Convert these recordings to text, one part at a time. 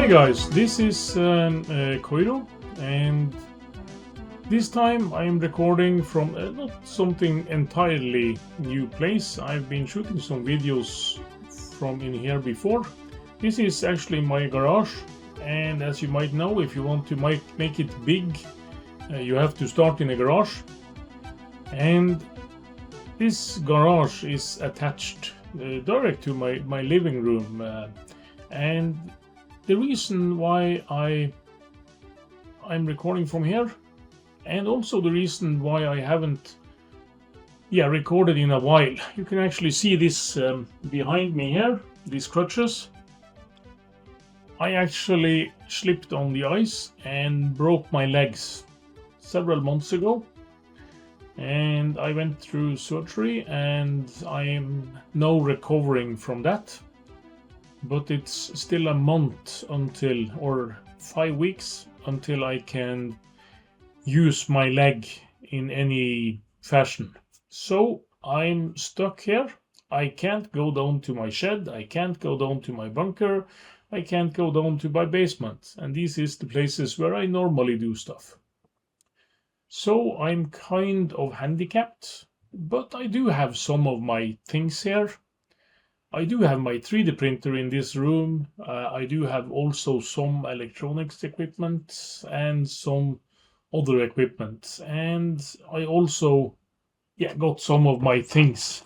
Hi guys, this is KOJRO, and this time I'm recording from not something entirely new place. I've been shooting some videos from in here before. This is actually my garage, and as you might know, if you want to make it big, you have to start in a garage. And this garage is attached direct to my living room, and the reason why I'm recording from here, and also the reason why I haven't recorded in a while. You can actually see this behind me here, these crutches. I actually slipped on the ice and broke my legs several months ago, and I went through surgery and I am now recovering from that. But it's still a month until, or 5 weeks until I can use my leg in any fashion. So I'm stuck here. I can't go down to my shed, I can't go down to my bunker, I can't go down to my basement. And these is the places where I normally do stuff. So I'm kind of handicapped, but I do have some of my things here. I do have my 3D printer in this room. I do have also some electronics equipment and some other equipment. And I also got some of my things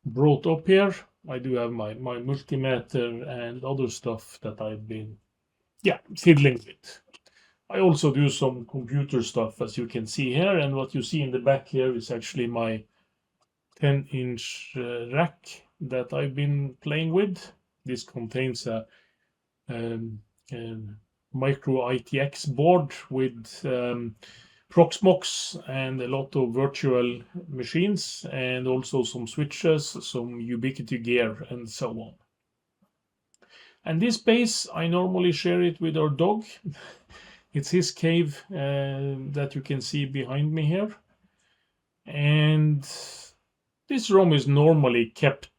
brought up here. I do have my multimeter and other stuff that I've been fiddling with. I also do some computer stuff, as you can see here. And what you see in the back here is actually my 10-inch rack that I've been playing with. This contains a micro ITX board with Proxmox and a lot of virtual machines, and also some switches, some Ubiquiti gear, and so on. And this space, I normally share it with our dog. It's his cave that you can see behind me here. And this room is normally kept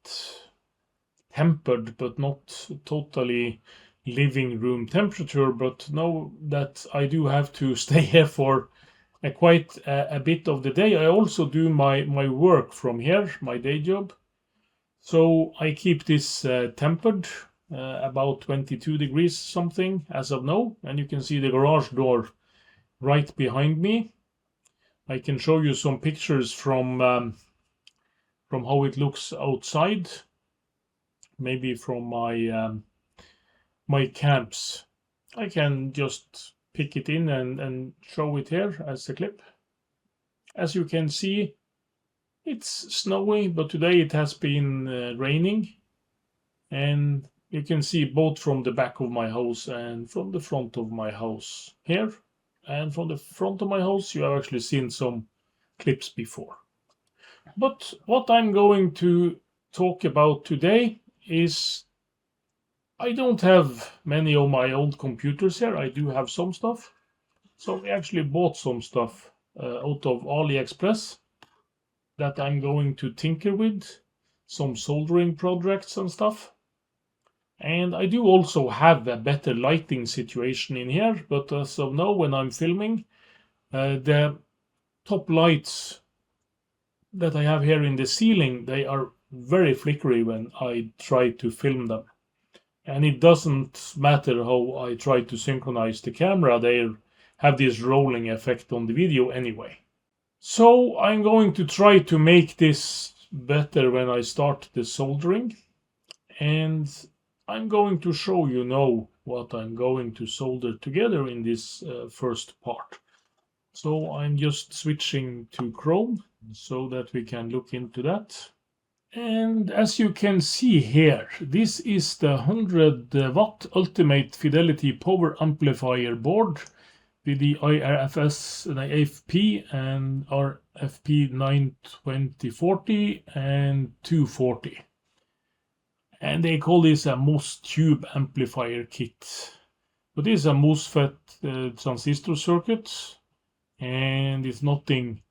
tempered, but not totally living room temperature. But now that I do have to stay here for quite a bit of the day, I also do my work from here, my day job. So I keep this tempered, about 22 degrees something as of now. And you can see the garage door right behind me. I can show you some pictures from how it looks outside, maybe from my camps. I can just pick it in and show it here as a clip. As you can see, it's snowy, but today it has been raining, and you can see both from the back of my house and from the front of my house here. And from the front of my house you have actually seen some clips before. But what I'm going to talk about today is, I don't have many of my old computers here. I do have some stuff. So we actually bought some stuff out of Aliexpress that I'm going to tinker with, some soldering projects and stuff. And I do also have a better lighting situation in here, but as of now, when I'm filming, the top lights that I have here in the ceiling, they are very flickery when I try to film them. And it doesn't matter how I try to synchronize the camera, they have this rolling effect on the video anyway. So I'm going to try to make this better when I start the soldering. And I'm going to show you now what I'm going to solder together in this first part. So I'm just switching to Chrome so that we can look into that. And as you can see here, this is the 100 watt Ultimate Fidelity Power Amplifier board with the IRFS and AFP and RFP 92040 and 240. And they call this a MOS tube amplifier kit. But this is a MosFet transistor circuit, and it's nothing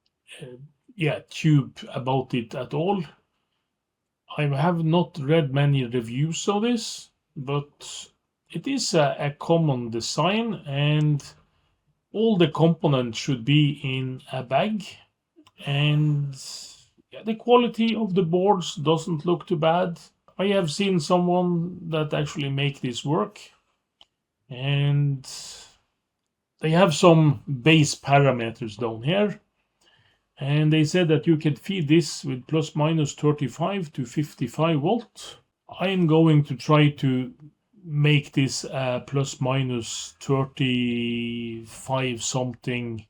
tube about it at all. I have not read many reviews of this, but it is a common design, and all the components should be in a bag. And yeah, the quality of the boards doesn't look too bad. I have seen someone that actually make this work, and they have some base parameters down here, and they said that you can feed this with plus minus 35 to 55 volt. I'm going to try to make this plus minus 35 something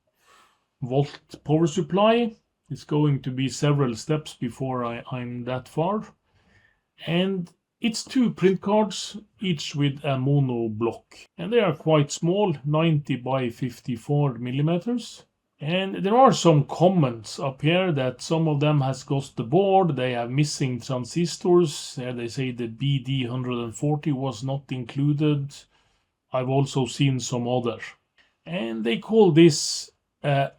volt power supply. It's going to be several steps before I'm that far. And it's 2 print cards, each with a mono block. And they are quite small, 90 by 54 millimeters. And there are some comments up here that some of them has got the board, they have missing transistors. They say the BD140 was not included. I've also seen some other. And they call this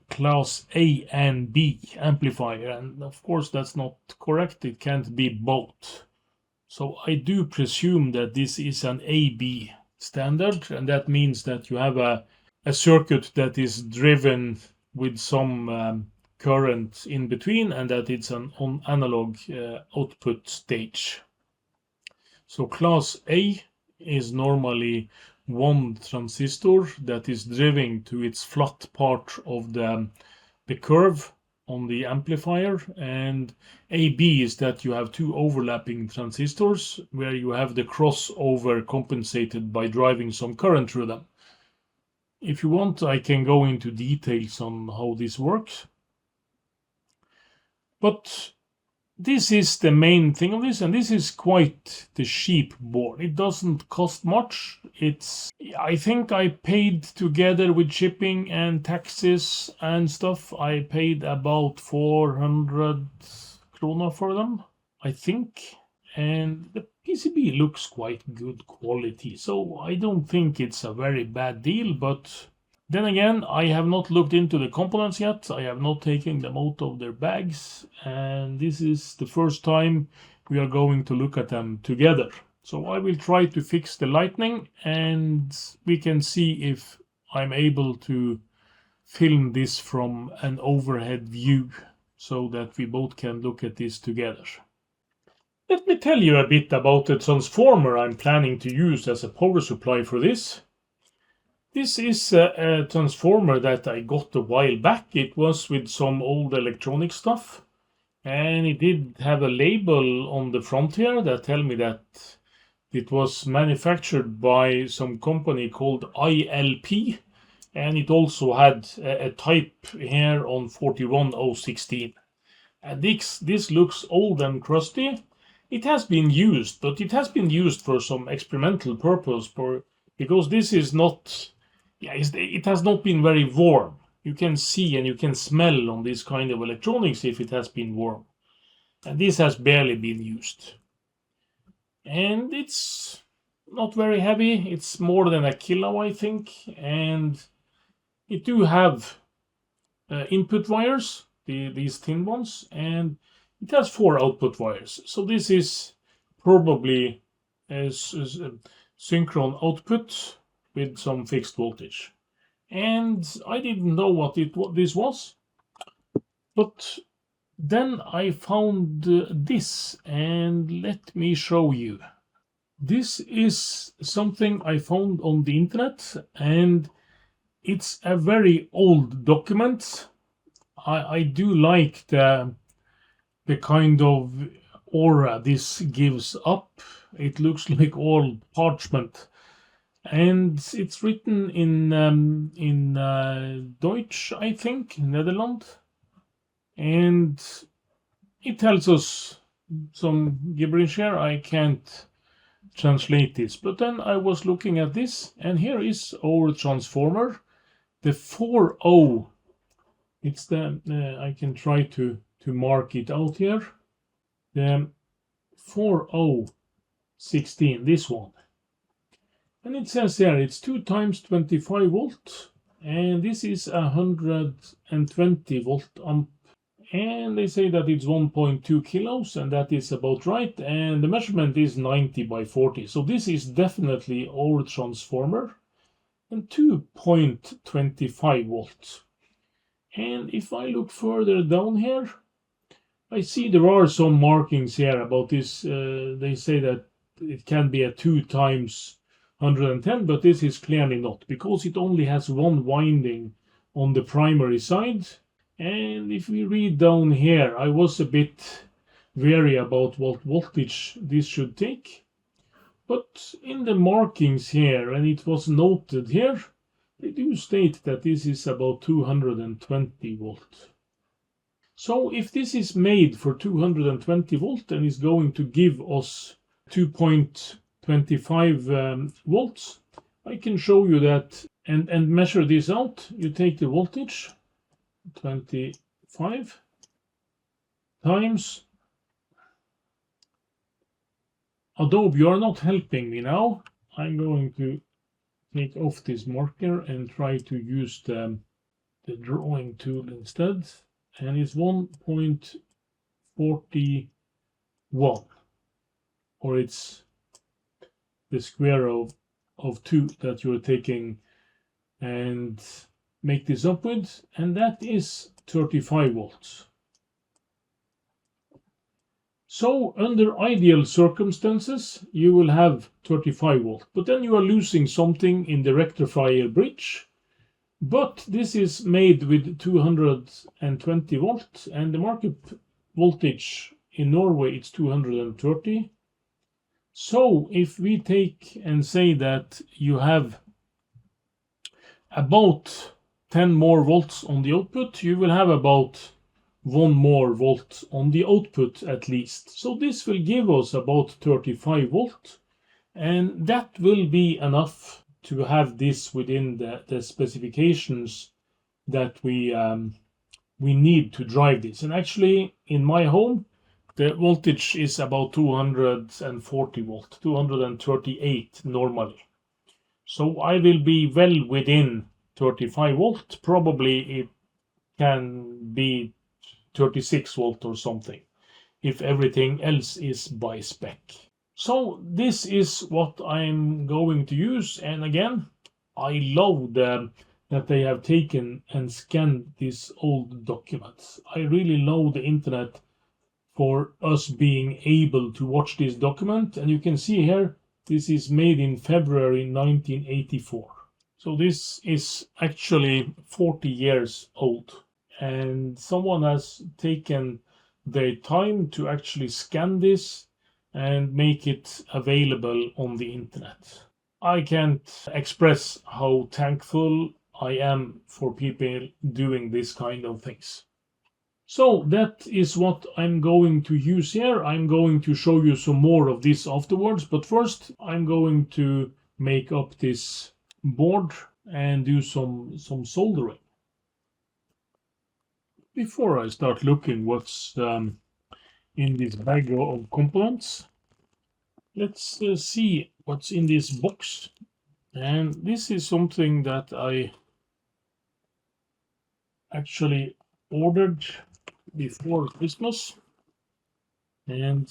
class A and B amplifier, and of course that's not correct, it can't be both. So I do presume that this is an AB standard, and that means that you have a circuit that is driven with some current in between, and that it's an analog output stage. So class A is normally one transistor that is driven to its flat part of the curve on the amplifier, and AB is that you have 2 overlapping transistors where you have the crossover compensated by driving some current through them. If you want, I can go into details on how this works, but this is the main thing of this, and this is quite the cheap board. It doesn't cost much. I think I paid, together with shipping and taxes and stuff, I paid about 400 krona for them, I think. And the PCB looks quite good quality, so I don't think it's a very bad deal, but then again, I have not looked into the components yet. I have not taken them out of their bags, and this is the first time we are going to look at them together. So I will try to fix the lighting, and we can see if I'm able to film this from an overhead view so that we both can look at this together. Let me tell you a bit about the transformer I'm planning to use as a power supply for this. This is a transformer that I got a while back. It was with some old electronic stuff, and it did have a label on the front here that tell me that it was manufactured by some company called ILP, and it also had a type here on 41016. And this looks old and crusty. It has been used, but it has been used for some experimental purpose, because this is not... Yeah, it has not been very warm. You can see and you can smell on this kind of electronics if it has been warm. And this has barely been used. And it's not very heavy. It's more than a kilo, I think. And it do have input wires, these thin ones, and it has 4 output wires. So this is probably a synchron output with some fixed voltage. And I didn't know what this was, but then I found this, and let me show you. This is something I found on the internet, and it's a very old document. I do like the kind of aura this gives up. It looks like old parchment. And it's written in Deutsch, I think, Netherlands. And it tells us some gibberish here. I can't translate this. But then I was looking at this, and here is our transformer. The 4.0. It's the, I can try to mark it out here. The 4.016, this one. And it says here it's 2 times 25 volt, and this is 120 volt amp, and they say that it's 1.2 kilos, and that is about right, and the measurement is 90 by 40. So this is definitely our transformer, and 2.25 volts. And if I look further down here, I see there are some markings here about this. They say that it can be a 2 times 110, but this is clearly not, because it only has one winding on the primary side. And if we read down here, I was a bit wary about what voltage this should take. But in the markings here, and it was noted here, they do state that this is about 220 volt. So if this is made for 220 volt and is going to give us 2.25 volts, I can show you that and measure this out. You take the voltage, 25 times. Adobe, you are not helping me now. I'm going to take off this marker and try to use the drawing tool instead. And it's 1.41, or it's the square of 2 that you're taking and make this up with, and that is 35 volts. So under ideal circumstances, you will have 35 volt, but then you are losing something in the rectifier bridge. But this is made with 220 volts, and the market voltage in Norway is 230. So if we take and say that you have about 10 more volts on the output, you will have about 1 more volt on the output at least. So this will give us about 35 volt, and that will be enough to have this within the specifications that we need to drive this. And actually in my home the voltage is about 240 volt, 238 normally. So I will be well within 35 volt. Probably it can be 36 volt or something if everything else is by spec. So this is what I'm going to use, and again, I love that they have taken and scanned these old documents. I really love the internet for us being able to watch this document, and you can see here, this is made in February 1984. So this is actually 40 years old, and someone has taken their time to actually scan this and make it available on the internet. I can't express how thankful I am for people doing this kind of things. So that is what I'm going to use here. I'm going to show you some more of this afterwards, but first I'm going to make up this board and do some soldering. Before I start looking what's in this bag of components, let's see what's in this box. And this is something that I actually ordered before Christmas, and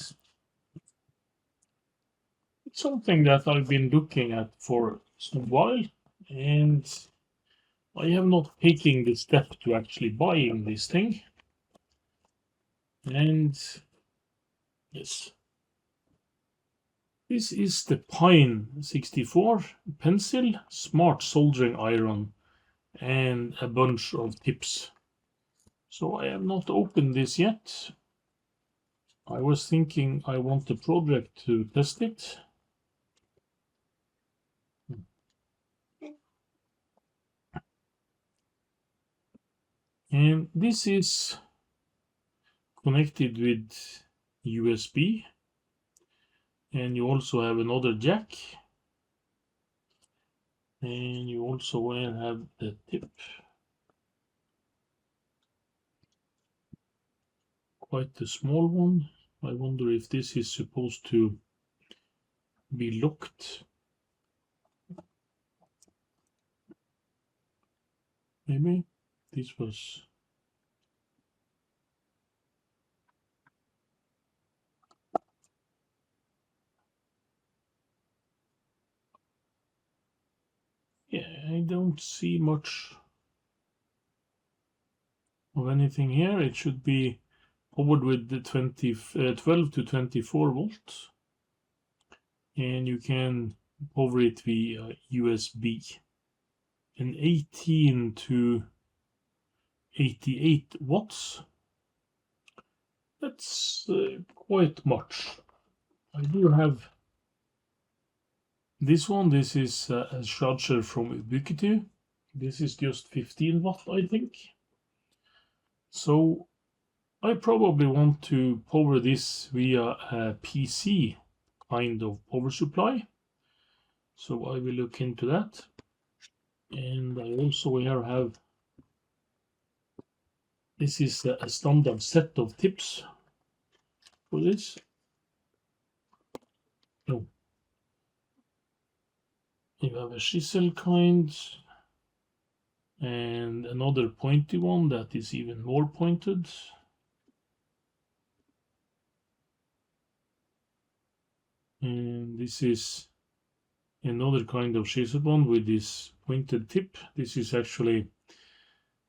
it's something that I've been looking at for some while, and I have not taken the step to actually buying this thing. And yes, this is the Pine 64 Pinecil smart soldering iron and a bunch of tips. So I have not opened this yet. I was thinking I want the project to test it. And this is connected with USB. And you also have another jack. And you also have the tip. Quite a small one. I wonder if this is supposed to be locked. Maybe this was. Yeah, I don't see much of anything here. It should be powered with the 12 to 24 volts, and you can power it via USB. And 18 to 88 watts. That's quite much. I do have this one. This is a charger from Ubiquiti. This is just 15 watt, I think. So I probably want to power this via a PC kind of power supply. So I will look into that. And I also here have, this is a standard set of tips for this. No. You have a chisel kind and another pointy one that is even more pointed. And this is another kind of chisel one with this pointed tip. This is actually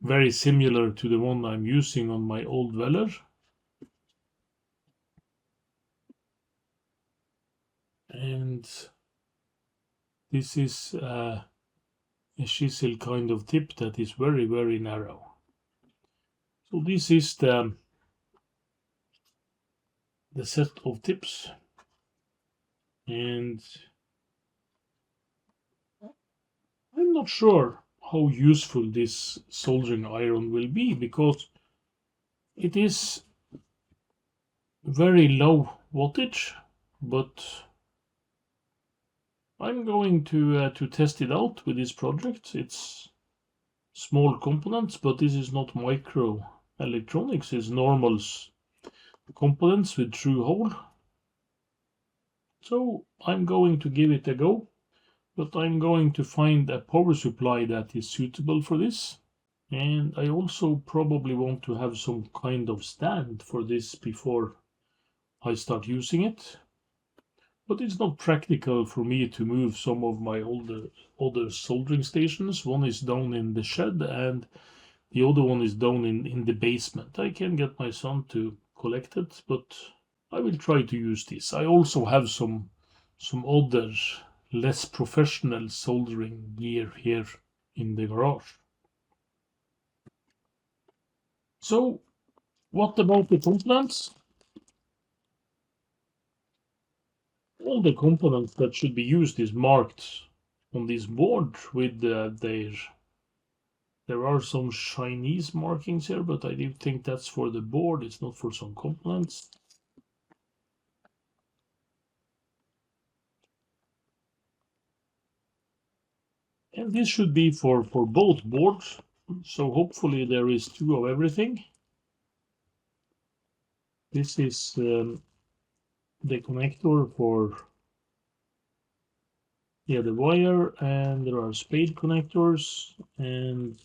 very similar to the one I'm using on my old Weller. And this is a chisel kind of tip that is very, very narrow. So this is the set of tips. And I'm not sure how useful this soldering iron will be, because it is very low wattage, but I'm going to test it out with this project. It's small components, but this is not micro electronics, it's normal components with true hole. So I'm going to give it a go, but I'm going to find a power supply that is suitable for this. And I also probably want to have some kind of stand for this before I start using it. But it's not practical for me to move some of my other soldering stations. One is down in the shed and the other one is down in the basement. I can get my son to collect it, but I will try to use this. I also have some other less professional soldering gear here in the garage. So what about the components? All the components that should be used is marked on this board with there are some Chinese markings here, but I do think that's for the board, it's not for some components. And this should be for both boards, so hopefully there is two of everything. This is the connector for the wire, and there are spade connectors, and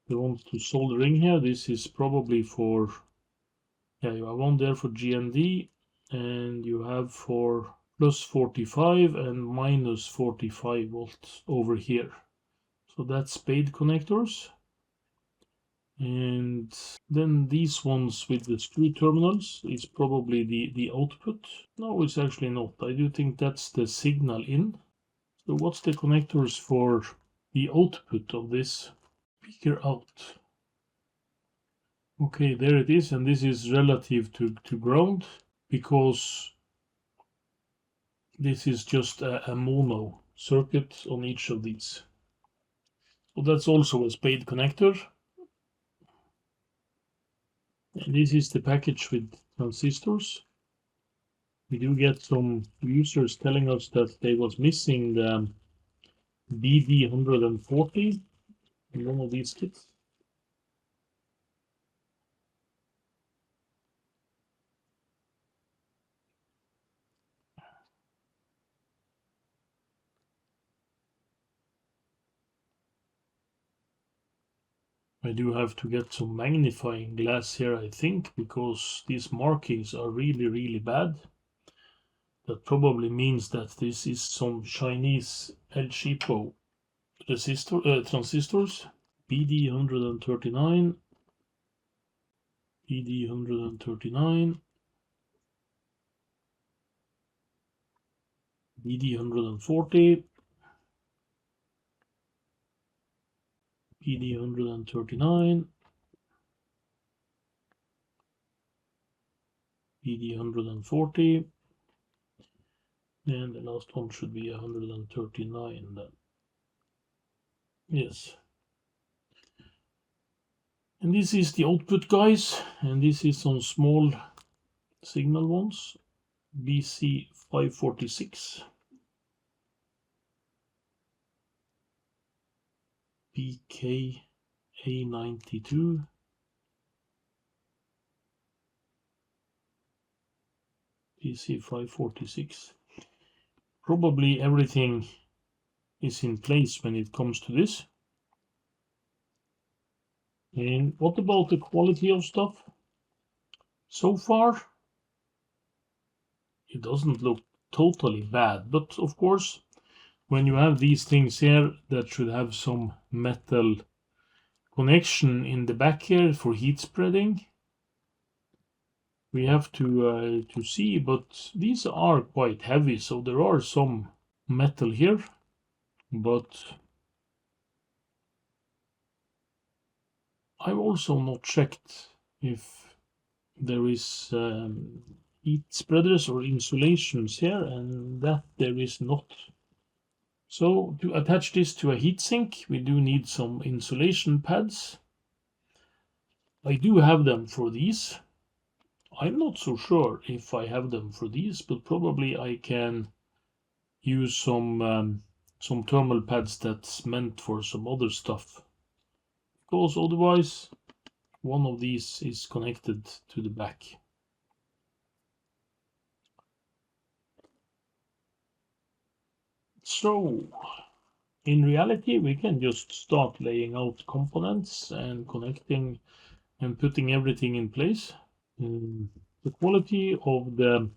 the one to soldering here, this is probably for, you have one there for GND, and you have for plus 45 and minus 45 volts over here. So that's spade connectors. And then these ones with the screw terminals is probably the output. No, it's actually not. I do think that's the signal in. So what's the connectors for the output of this speaker out? Okay, there it is, and this is relative to ground, because this is just a mono circuit on each of these. So that's also a spade connector. And this is the package with transistors. We do get some users telling us that they was missing the BD140 in one of these kits. I do have to get some magnifying glass here, I think, because these markings are really, really bad. That probably means that this is some Chinese El Cheapo transistors, PD139, PD139, PD140, PD139, PD140, and the last one should be 139 then. Yes. And this is the output, guys, and this is some small signal ones, BC546, BKA92, BC546. Probably everything is in place when it comes to this. And what about the quality of stuff? So far, it doesn't look totally bad, but of course, when you have these things here that should have some metal connection in the back here for heat spreading, we have to see, but these are quite heavy, so there are some metal here, but I've also not checked if there is heat spreaders or insulations here, and that there is not. So to attach this to a heatsink, we do need some insulation pads. I do have them for these. I'm not so sure if I have them for these, but probably I can use some thermal pads that's meant for some other stuff. Because otherwise, one of these is connected to the back. So, in reality, we can just start laying out components and connecting and putting everything in place. The quality of the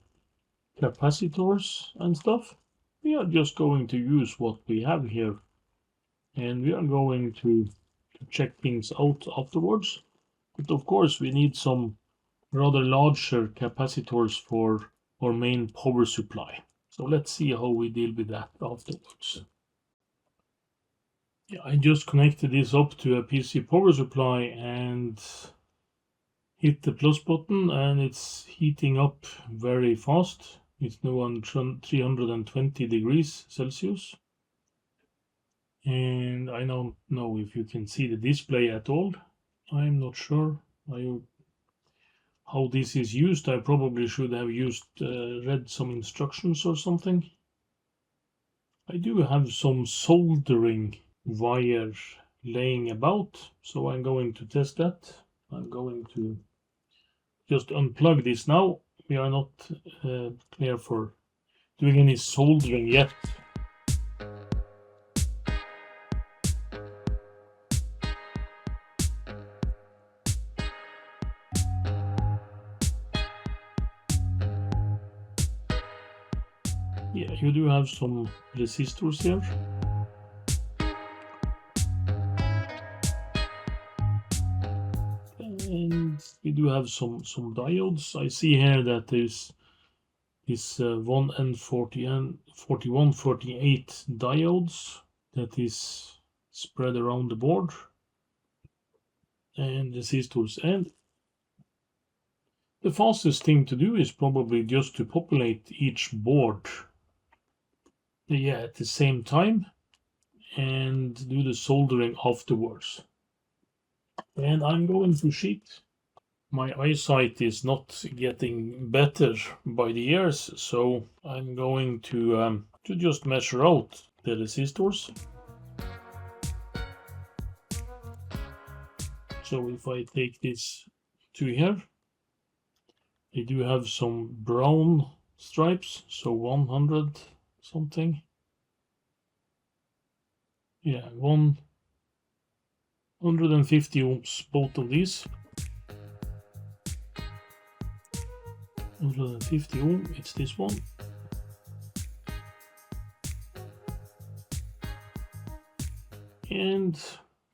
capacitors and stuff, we are just going to use what we have here, and we are going to check things out afterwards. But of course, we need some rather larger capacitors for our main power supply. So let's see how we deal with that afterwards. Yeah, I just connected this up to a PC power supply and hit the plus button, and it's heating up very fast. It's now on 320 degrees Celsius. And I don't know if you can see the display at all. I'm not sure how this is used. I probably should have read some instructions or something. I do have some soldering wire laying about, so I'm going to test that. I'm going to just unplug this now. We are not clear for doing any soldering yet. Yeah, you do have some resistors here. And we do have some diodes. I see here that there's this 1N40 and 4148 diodes that is spread around the board, and resistors. And the fastest thing to do is probably just to populate each board at the same time and do the soldering afterwards. And I'm going to cheat. My eyesight is not getting better by the years, so I'm going to just measure out the resistors. So if I take this to here, they do have some brown stripes, so 100 something. Yeah, 150 ohms, both of these. 150 ohm, it's this one. And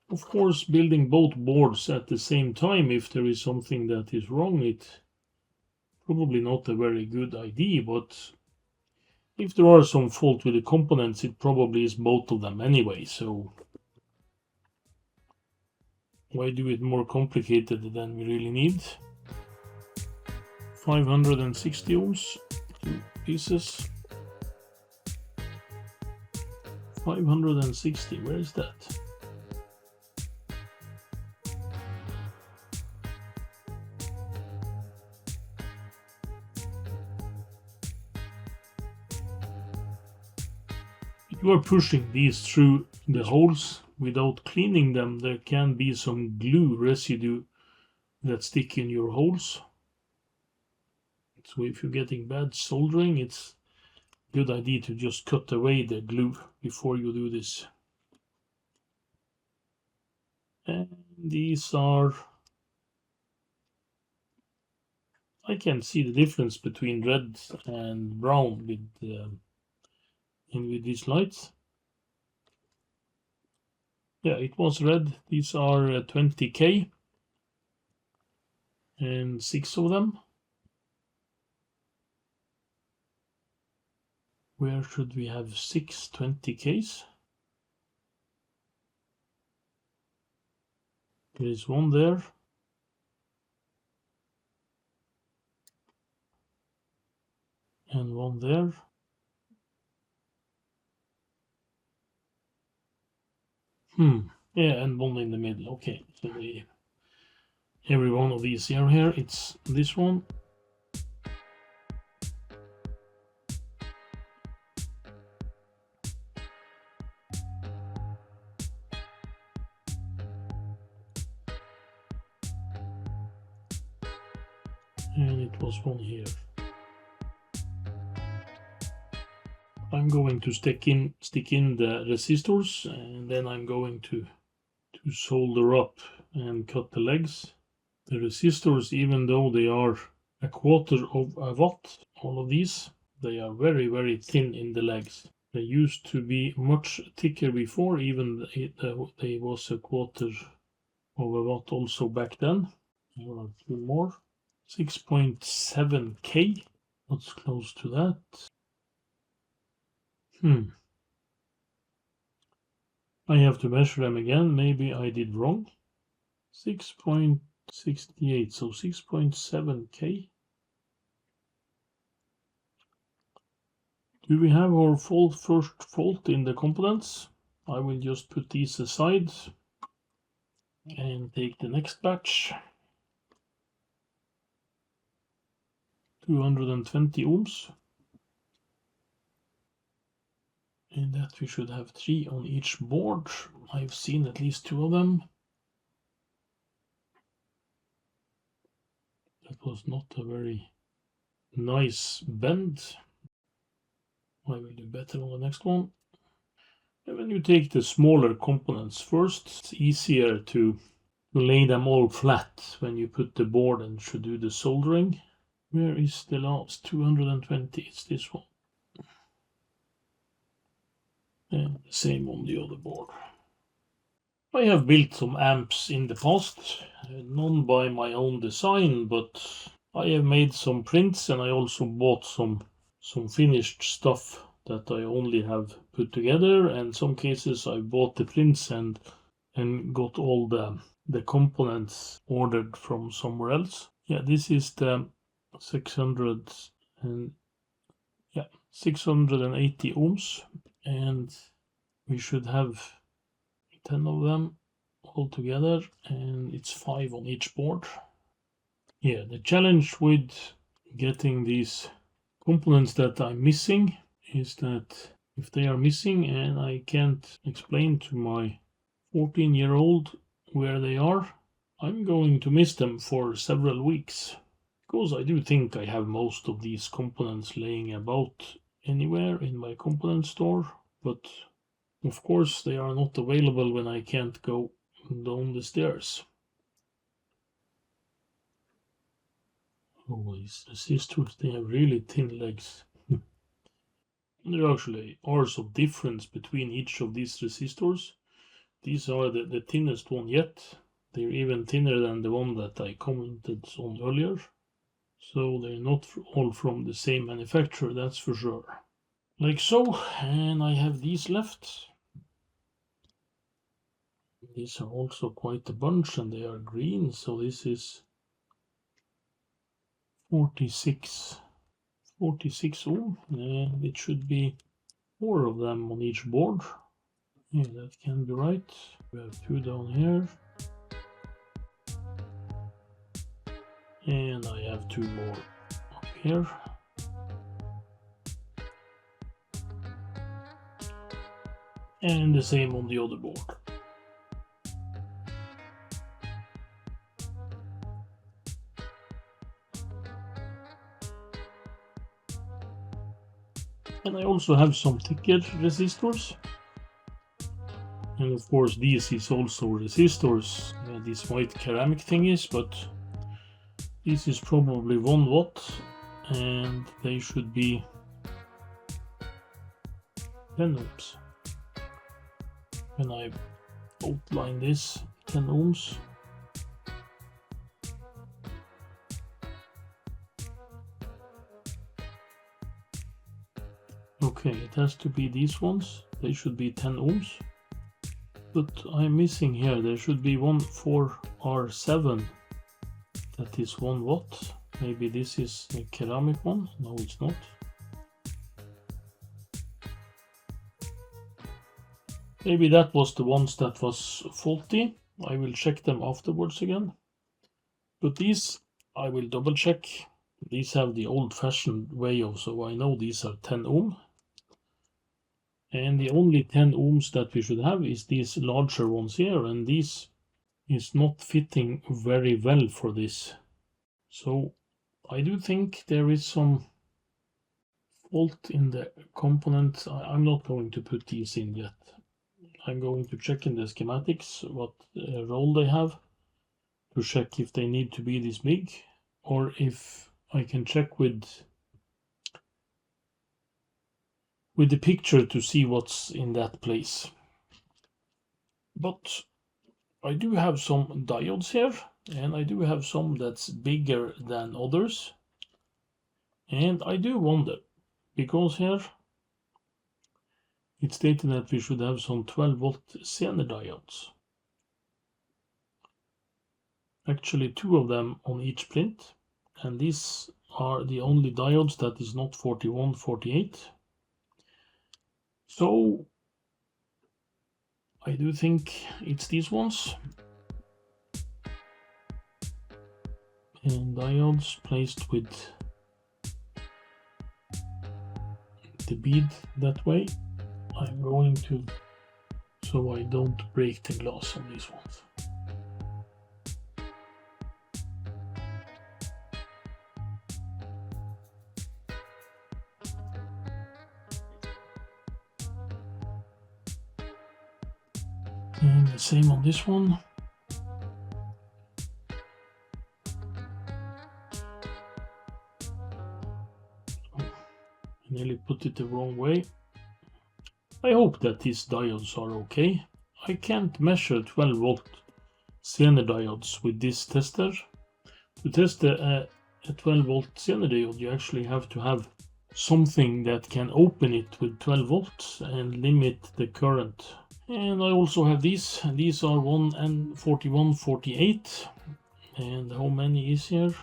of course, building both boards at the same time, if there is something that is wrong, it's probably not a very good idea, but if there are some fault with the components, it probably is both of them anyway, so why do it more complicated than we really need? 560 ohms, 2 pieces. 560, where is that? If you are pushing these through the holes without cleaning them, there can be some glue residue that stick in your holes. So if you're getting bad soldering, it's a good idea to just cut away the glue before you do this. And these are, I can see the difference between red and brown with these lights. Yeah, it was red. These are 20K and 6 of them. Where should we have 6 20Ks? There is one there. And one there. Yeah, and one in the middle. Okay, so every one of these here, it's this one. And it was one here. I'm going to stick in the resistors, and then I'm going to solder up and cut the legs. The resistors, even though they are 1/4 of a watt, all of these, they are very, very thin in the legs. They used to be much thicker before, even they was 1/4 of a watt also back then. There are 2 more. 6.7K. What's close to that? I have to measure them again. Maybe I did wrong. 6.68, so 6.7K. Do we have our first fault in the components? I will just put these aside and take the next batch. 220 ohms. And that we should have 3 on each board. I've seen at least 2 of them. That was not a very nice bend. I will do better on the next one. And when you take the smaller components first, it's easier to lay them all flat when you put the board and should do the soldering. Where is the last? 220, it's this one. And the same on the other board. I have built some amps in the past, none by my own design, but I have made some prints, and I also bought some finished stuff that I only have put together, and some cases I bought the prints and got all the components ordered from somewhere else. Yeah, this is the 680 ohms, and we should have 10 of them all together, and it's 5 on each board. Yeah, the challenge with getting these components that I'm missing is that if they are missing and I can't explain to my 14-year-old where they are, I'm going to miss them for several weeks. Because I do think I have most of these components laying about anywhere in my component store, but of course they are not available when I can't go down the stairs. Oh, these resistors, they have really thin legs. There actually are some difference between each of these resistors. These are the thinnest one yet. They're even thinner than the one that I commented on earlier. So they're not all from the same manufacturer, that's for sure. Like so, and I have these left. These are also quite a bunch and they are green, so this is 46 ohm, and it should be 4 of them on each board. Yeah, that can be right. We have 2 down here. And I have 2 more up here. And the same on the other board. And I also have some thicker resistors. And of course this is also resistors, these white ceramic thingies, but this is probably 1 watt and they should be 10 ohms. When I outline this, 10 ohms. Okay, it has to be these ones, they should be 10 ohms. But I'm missing here, there should be one 4R7 that is 1 watt. Maybe this is a ceramic one, no it's not. Maybe that was the ones that was faulty. I will check them afterwards again. But these I will double check. These have the old-fashioned way of, so I know these are 10 ohm. And the only 10 ohms that we should have is these larger ones here, and this is not fitting very well for this. So I do think there is some fault in the component. I'm not going to put these in yet. I'm going to check in the schematics what role they have, to check if they need to be this big, or if I can check with the picture to see what's in that place. But I do have some diodes here, and I do have some that's bigger than others. And I do wonder, because here it's stated that we should have some 12 volt Zener diodes. Actually 2 of them on each plinth, and these are the only diodes that is not 4148. So I do think it's these ones. And diodes placed with the bead that way. I'm going to, so I don't break the glass on these ones. And the same on this one. I nearly put it the wrong way. I hope that these diodes are okay. I can't measure 12 volt Zener diodes with this tester. To test a 12 volt Zener diode, you actually have to have something that can open it with 12 volts and limit the current. And I also have these, and these are 1 and 4148. And how many is here?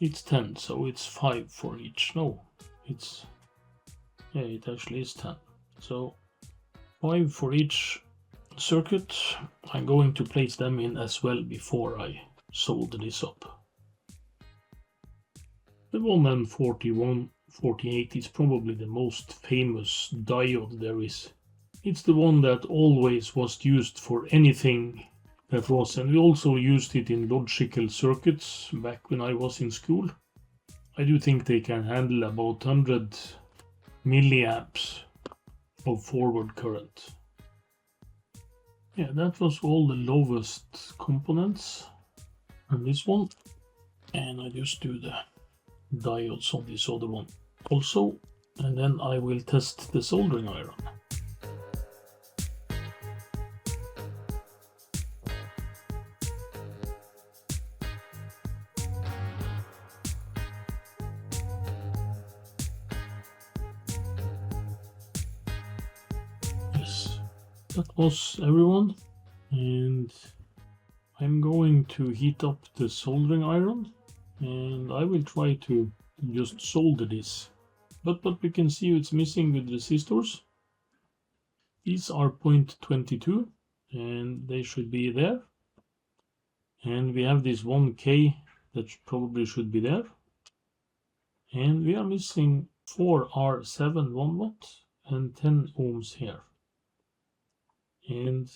It's 10, so it's 5 for each. No, it's, yeah, it actually is 10. So 5 for each circuit. I'm going to place them in as well before I solder this up. The 1 and 4148 is probably the most famous diode there is. It's the one that always was used for anything that was, and we also used it in logical circuits back when I was in school. I do think they can handle about 100 milliamps of forward current. Yeah, that was all the lowest components on this one, and I just do the diodes on this other one also, and then I will test the soldering iron. that was everyone, and I'm going to heat up the soldering iron, and I will try to just solder this. But what we can see, it's missing with resistors. These are 0.22 and they should be there. And we have this 1K that probably should be there. And we are missing 4R7 1 watt and 10 ohms here. And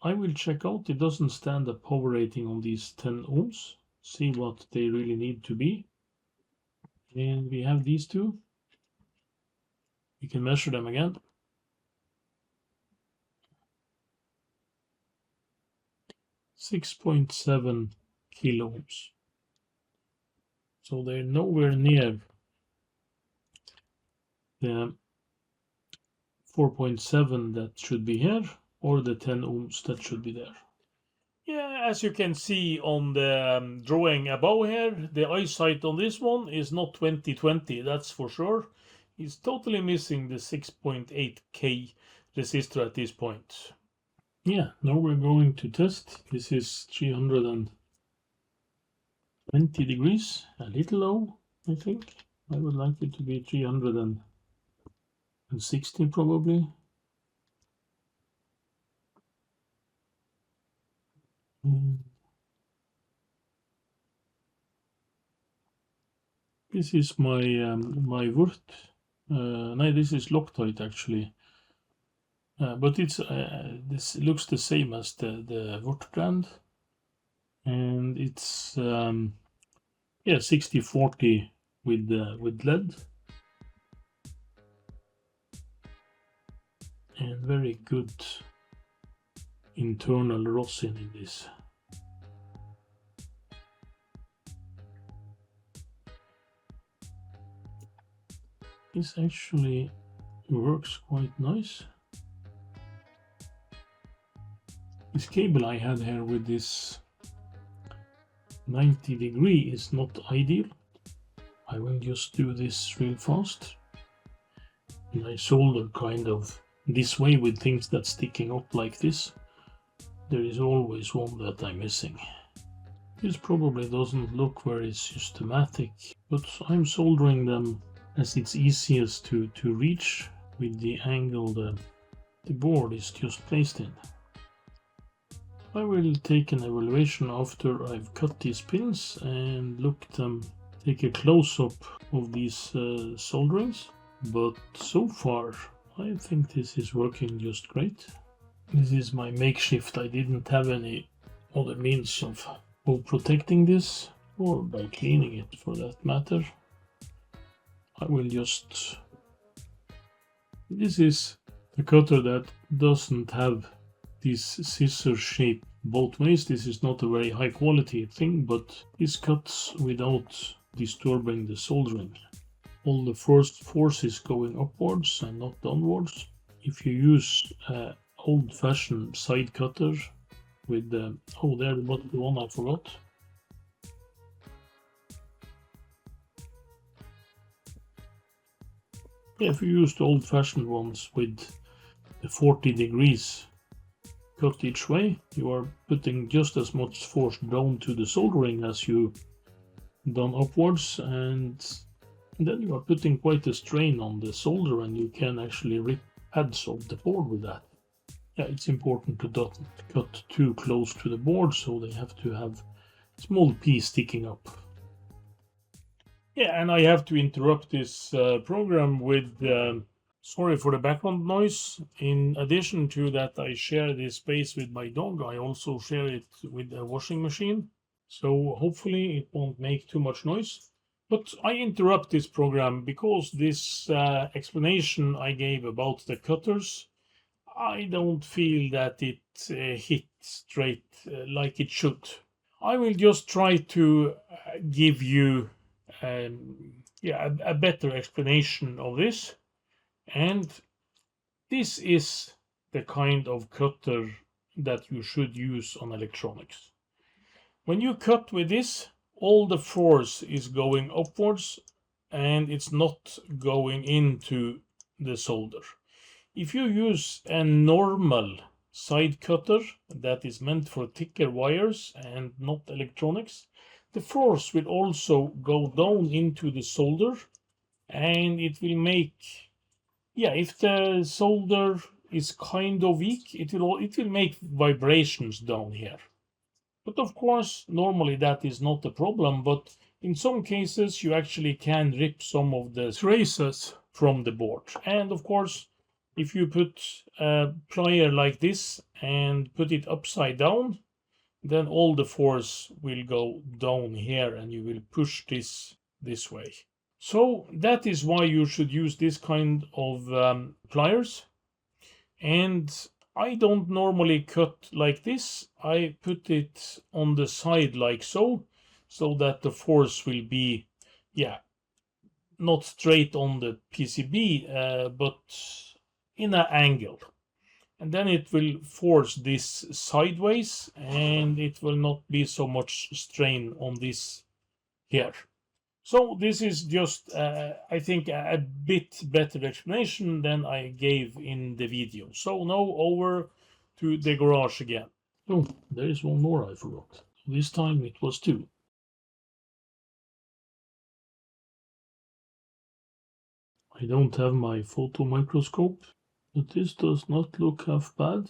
I will check out, it doesn't stand a power rating on these 10 ohms. See what they really need to be. And we have these two. We can measure them again. 6.7 kilo ohms. So they're nowhere near the 4.7 that should be here, or the 10 ohms that should be there. Yeah, as you can see on the drawing above here, the eyesight on this one is not 2020, that's for sure. It's totally missing the 6.8K resistor at this point. Yeah, now we're going to test. This is 320 degrees, a little low, I think. I would like it to be 360 probably. This is my my Wurt. No, this is Loctite actually. But it's this looks the same as the Wurt brand, and it's yeah, 60-40 with lead, and very good internal rosin in this. This actually works quite nice. This cable I had here with this 90 degree is not ideal. I will just do this real fast. And I solder kind of this way with things that's sticking up like this. There is always one that I'm missing. This probably doesn't look very systematic, but I'm soldering them as it's easiest to reach with the angle the board is just placed in. I will take an evaluation after I've cut these pins and look them, take a close-up of these solderings, but so far I think this is working just great. This is my makeshift. I didn't have any other means of protecting this, or by cleaning it for that matter. I will just... This is the cutter that doesn't have this scissor shape both ways. This is not a very high quality thing, but this cuts without disturbing the soldering. All the first force is going upwards and not downwards. If you use old-fashioned side cutter with the... Oh, there was the one I forgot. Yeah, if you use the old-fashioned ones with the 40 degrees cut each way, you are putting just as much force down to the soldering as you done upwards, and then you are putting quite a strain on the solder, and you can actually rip pads off the board with that. Yeah, it's important to not cut too close to the board, so they have to have a small piece sticking up. Yeah, and I have to interrupt this program with, sorry for the background noise. In addition to that, I share this space with my dog. I also share it with a washing machine. So hopefully it won't make too much noise. But I interrupt this program because this explanation I gave about the cutters, I don't feel that it hit straight like it should. I will just try to give you a better explanation of this. And this is the kind of cutter that you should use on electronics. When you cut with this, all the force is going upwards and it's not going into the solder. if you use a normal side cutter that is meant for thicker wires and not electronics, the force will also go down into the solder, and it will make, yeah, if the solder is kind of weak, it will make vibrations down here. But of course, normally that is not a problem, but in some cases you actually can rip some of the traces from the board. And of course, if you put a plier like this and put it upside down, then all the force will go down here and you will push this way. So that is why you should use this kind of pliers. And I don't normally cut like this. I put it on the side like so that the force will be, yeah, not straight on the PCB, but in an angle. And then it will force this sideways, and it will not be so much strain on this here. So this is just, I think, a bit better explanation than I gave in the video. So now over to the garage again. Oh, there is one more I forgot. This time it was 2. I don't have my photo microscope, but this does not look half bad.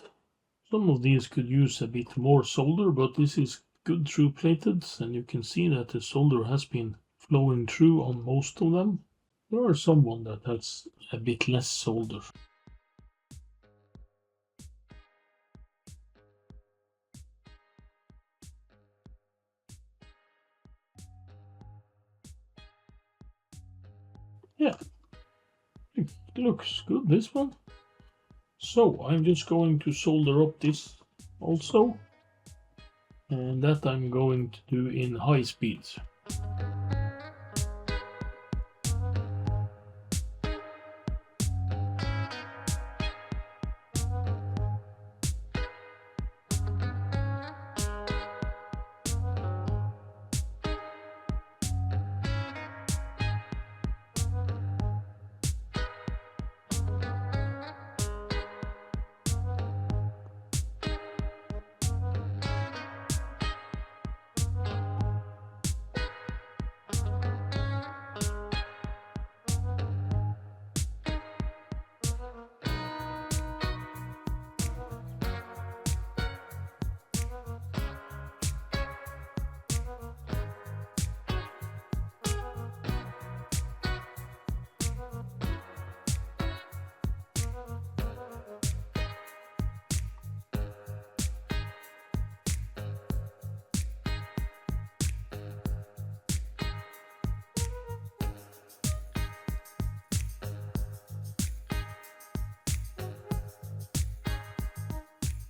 Some of these could use a bit more solder, but this is good through plated, and you can see that the solder has been flowing through on most of them. There are some one that has a bit less solder. Yeah, it looks good, this one. So I'm just going to solder up this also, and that I'm going to do in high speed.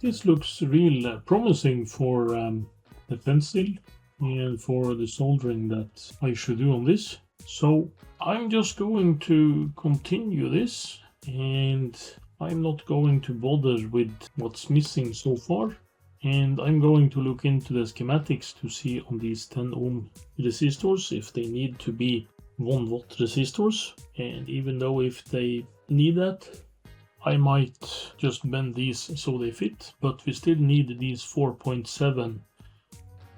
This looks real promising for the pencil and for the soldering that I should do on this. So I'm just going to continue this, and I'm not going to bother with what's missing so far. And I'm going to look into the schematics to see on these 10 ohm resistors if they need to be 1 watt resistors. And even though if they need that, I might just bend these so they fit, but we still need these 4.7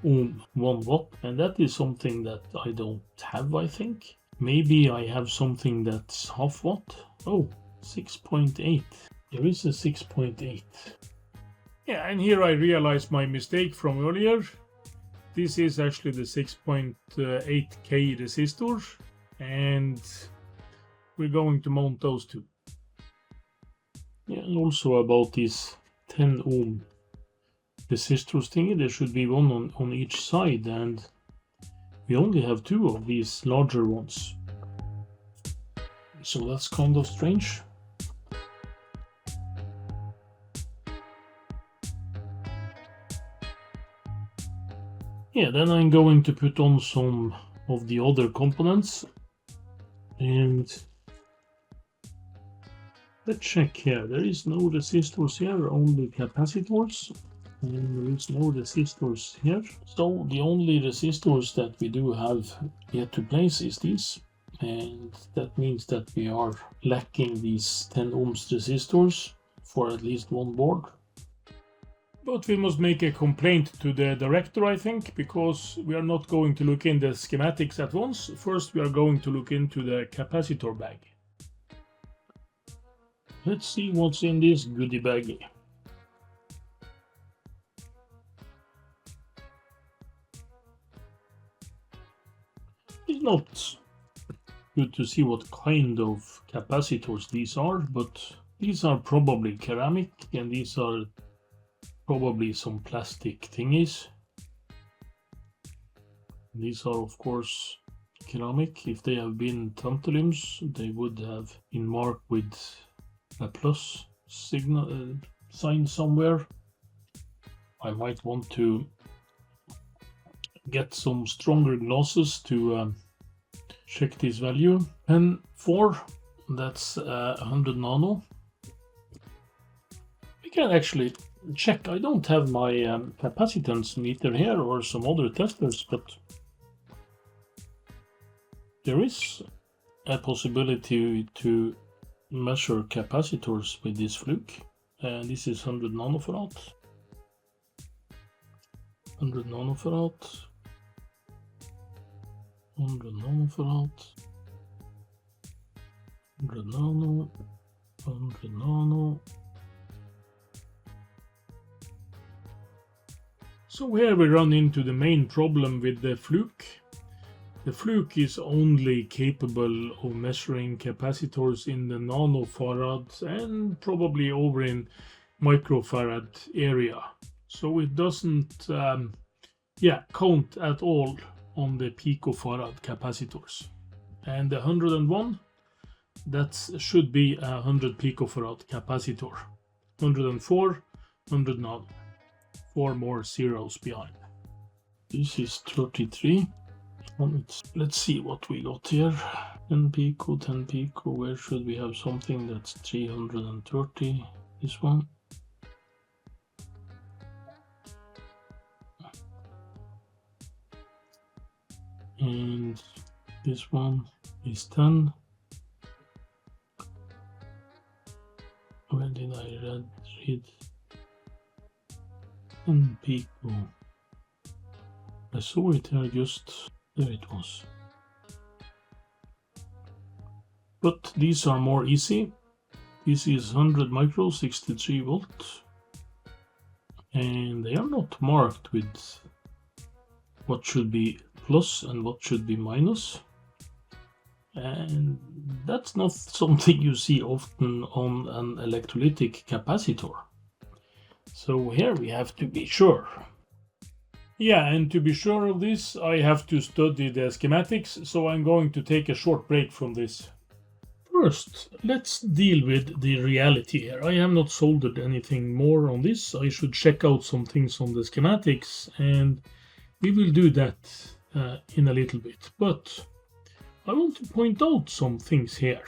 ohm 1 watt, and that is something that I don't have, I think. Maybe I have something that's half watt. Oh, 6.8. There is a 6.8. Yeah, and here I realized my mistake from earlier. This is actually the 6.8K resistor, and we're going to mount those two. Yeah, and also about this 10 ohm resistors thingy, there should be one on each side, and we only have 2 of these larger ones. So that's kind of strange. Yeah, then I'm going to put on some of the other components, and let's check here. There is no resistors here, only capacitors, and there is no resistors here. So the only resistors that we do have yet to place is these and that means that we are lacking these 10 ohms resistors for at least one board. But we must make a complaint to the director, I think, because we are not going to look in the schematics at once. First we are going to look into the capacitor bag. Let's see what's in this goodie baggie. It's not good to see what kind of capacitors these are, but these are probably ceramic and these are probably some plastic thingies. These are of course ceramic. If they have been tantalums, they would have been marked with a plus signal sign somewhere. I might want to get some stronger glasses to check this value. And 4, that's 100 nano. We can actually check. I don't have my capacitance meter here or some other testers, but there is a possibility to measure capacitors with this fluke. And this is 100 nanofarad. 100 nanofarad. 100 nanofarad. 100 nano. 100 nano. So here we run into the main problem with the fluke. The fluke is only capable of measuring capacitors in the nanofarad and probably over in microfarad area. So it doesn't count at all on the picofarad capacitors. And the 101, that should be a 100 picofarad capacitor. 104, 100 nano. 4 more zeros behind. This is 33. Let's see what we got here. 10 pico, 10 pico. Where should we have something that's 330? This one. And this one is 10. When did I read 10 pico? I saw it here just. There it was. But these are more easy. This is 100 micro, 63 volt. And they are not marked with what should be plus and what should be minus. And that's not something you see often on an electrolytic capacitor. So here we have to be sure. Yeah, and to be sure of this, I have to study the schematics, so I'm going to take a short break from this. First, let's deal with the reality here. I have not soldered anything more on this. I should check out some things on the schematics, and we will do that in a little bit. But I want to point out some things here.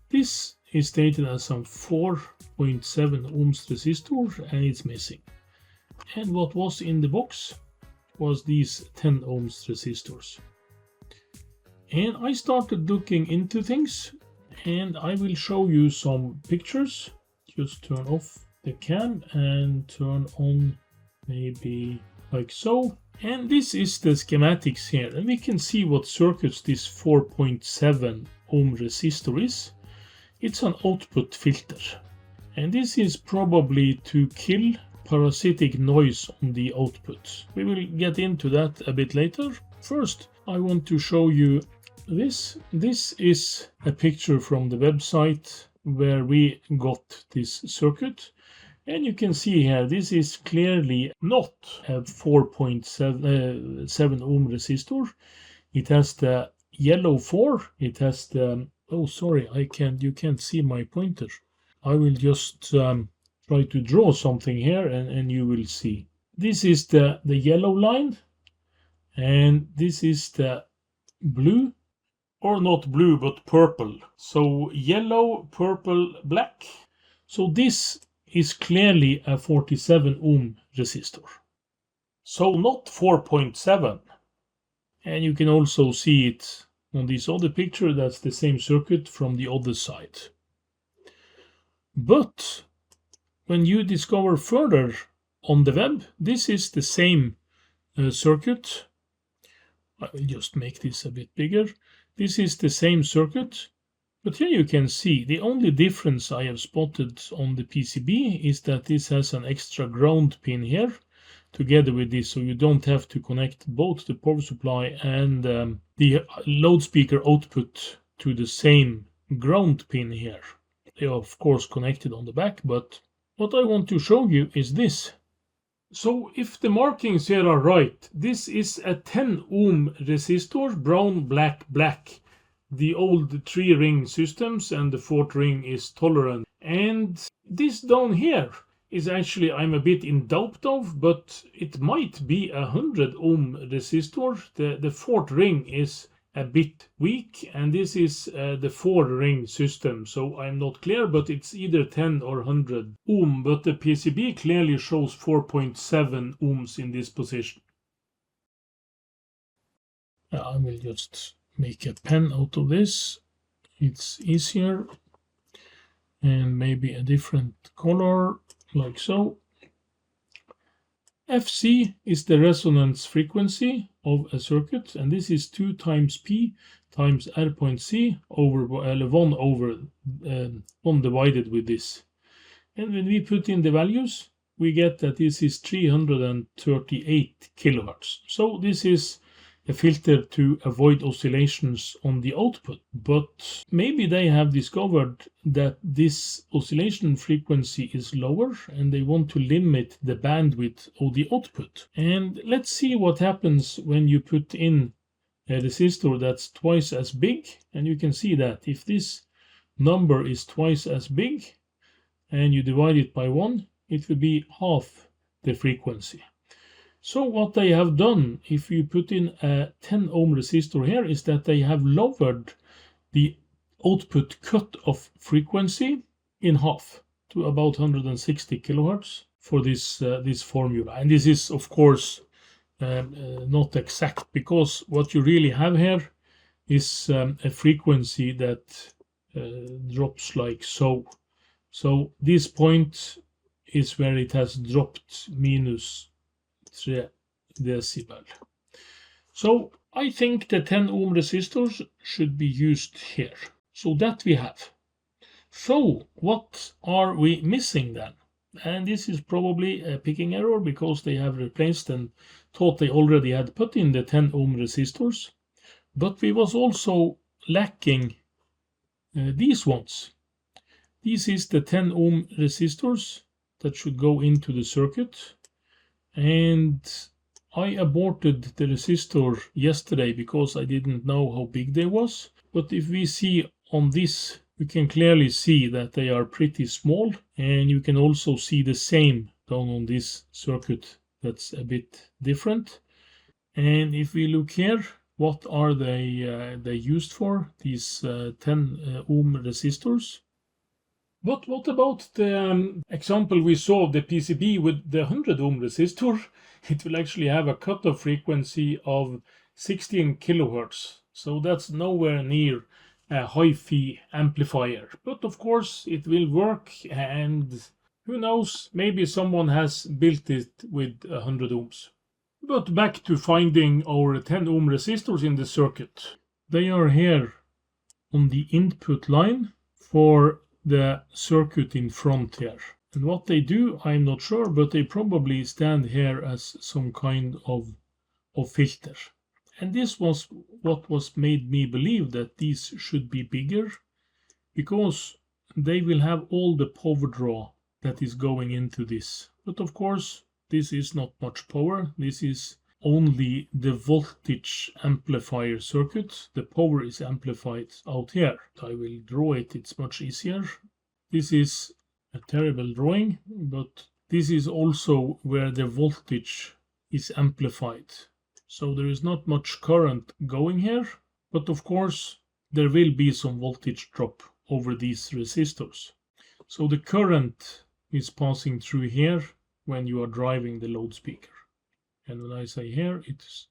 This is stated as some 4.7 ohms resistor, and it's missing. And what was in the box was these 10 ohms resistors. And I started looking into things, and I will show you some pictures. Just turn off the cam and turn on maybe like so. And this is the schematics here, and we can see what circuits this 4.7 ohm resistor is. It's an output filter, and this is probably to kill parasitic noise on the output. We will get into that a bit later. First, I want to show you this. This is a picture from the website where we got this circuit. And you can see here, this is clearly not a 4.7 ohm resistor. It has the yellow 4. It has the, oh sorry, you can't see my pointer. I will just try to draw something here and you will see. This is the yellow line, and this is the blue, or not blue but purple. So yellow, purple, black. So this is clearly a 47 ohm resistor. So not 4.7. And you can also see it on this other picture, that's the same circuit from the other side. But when you discover further on the web, this is the same circuit. I will just make this a bit bigger. This is the same circuit, but here you can see the only difference I have spotted on the PCB is that this has an extra ground pin here together with this, so you don't have to connect both the power supply and the loudspeaker output to the same ground pin here. They are of course connected on the back, but what I want to show you is this. So if the markings here are right, this is a 10 ohm resistor, brown, black, black. The old 3-ring systems, and the 4th ring is tolerant. And this down here is actually, I'm a bit in doubt of, but it might be a 100 ohm resistor. The 4th ring is a bit weak, and this is the 4-ring system, so I'm not clear, but it's either 10 or 100 ohm, but the PCB clearly shows 4.7 ohms in this position. I will just make a pen out of this, it's easier, and maybe a different color, like so. Fc is the resonance frequency of a circuit, and this is 2 times P times R.C over 1 over 1 divided with this. And when we put in the values, we get that this is 338 kilohertz. So this is a filter to avoid oscillations on the output, but maybe they have discovered that this oscillation frequency is lower and they want to limit the bandwidth of the output. And let's see what happens when you put in a resistor that's twice as big, and you can see that if this number is twice as big and you divide it by 1, it will be half the frequency. So what they have done, if you put in a 10 ohm resistor here, is that they have lowered the output cut-off frequency in half to about 160 kilohertz for this formula. And this is, of course, not exact, because what you really have here is a frequency that drops like so. So this point is where it has dropped minus 3 decibel. So I think the 10 ohm resistors should be used here. So that we have. So what are we missing then? And this is probably a picking error, because they have replaced and thought they already had put in the 10 ohm resistors. But we was also lacking these ones. This is the 10 ohm resistors that should go into the circuit. And I aborted the resistor yesterday because I didn't know how big they was. But if we see on this, you can clearly see that they are pretty small, and you can also see the same down on this circuit that's a bit different. And if we look here, what are they used for, these 10 ohm resistors? But what about the example we saw, the PCB with the 100 ohm resistor? It will actually have a cutoff frequency of 16 kilohertz. So that's nowhere near a hi-fi amplifier. But of course it will work, and who knows, maybe someone has built it with 100 ohms. But back to finding our 10 ohm resistors in the circuit. They are here on the input line for the circuit in front here. And what they do, I'm not sure, but they probably stand here as some kind of filter. And this was what was made me believe that these should be bigger, because they will have all the power draw that is going into this. But of course, this is not much power. This is only the voltage amplifier circuit. The power is amplified out here. I will draw it, it's much easier. This is a terrible drawing, but this is also where the voltage is amplified. So there is not much current going here, but of course there will be some voltage drop over these resistors. So the current is passing through here when you are driving the loudspeaker. And when I say here, it's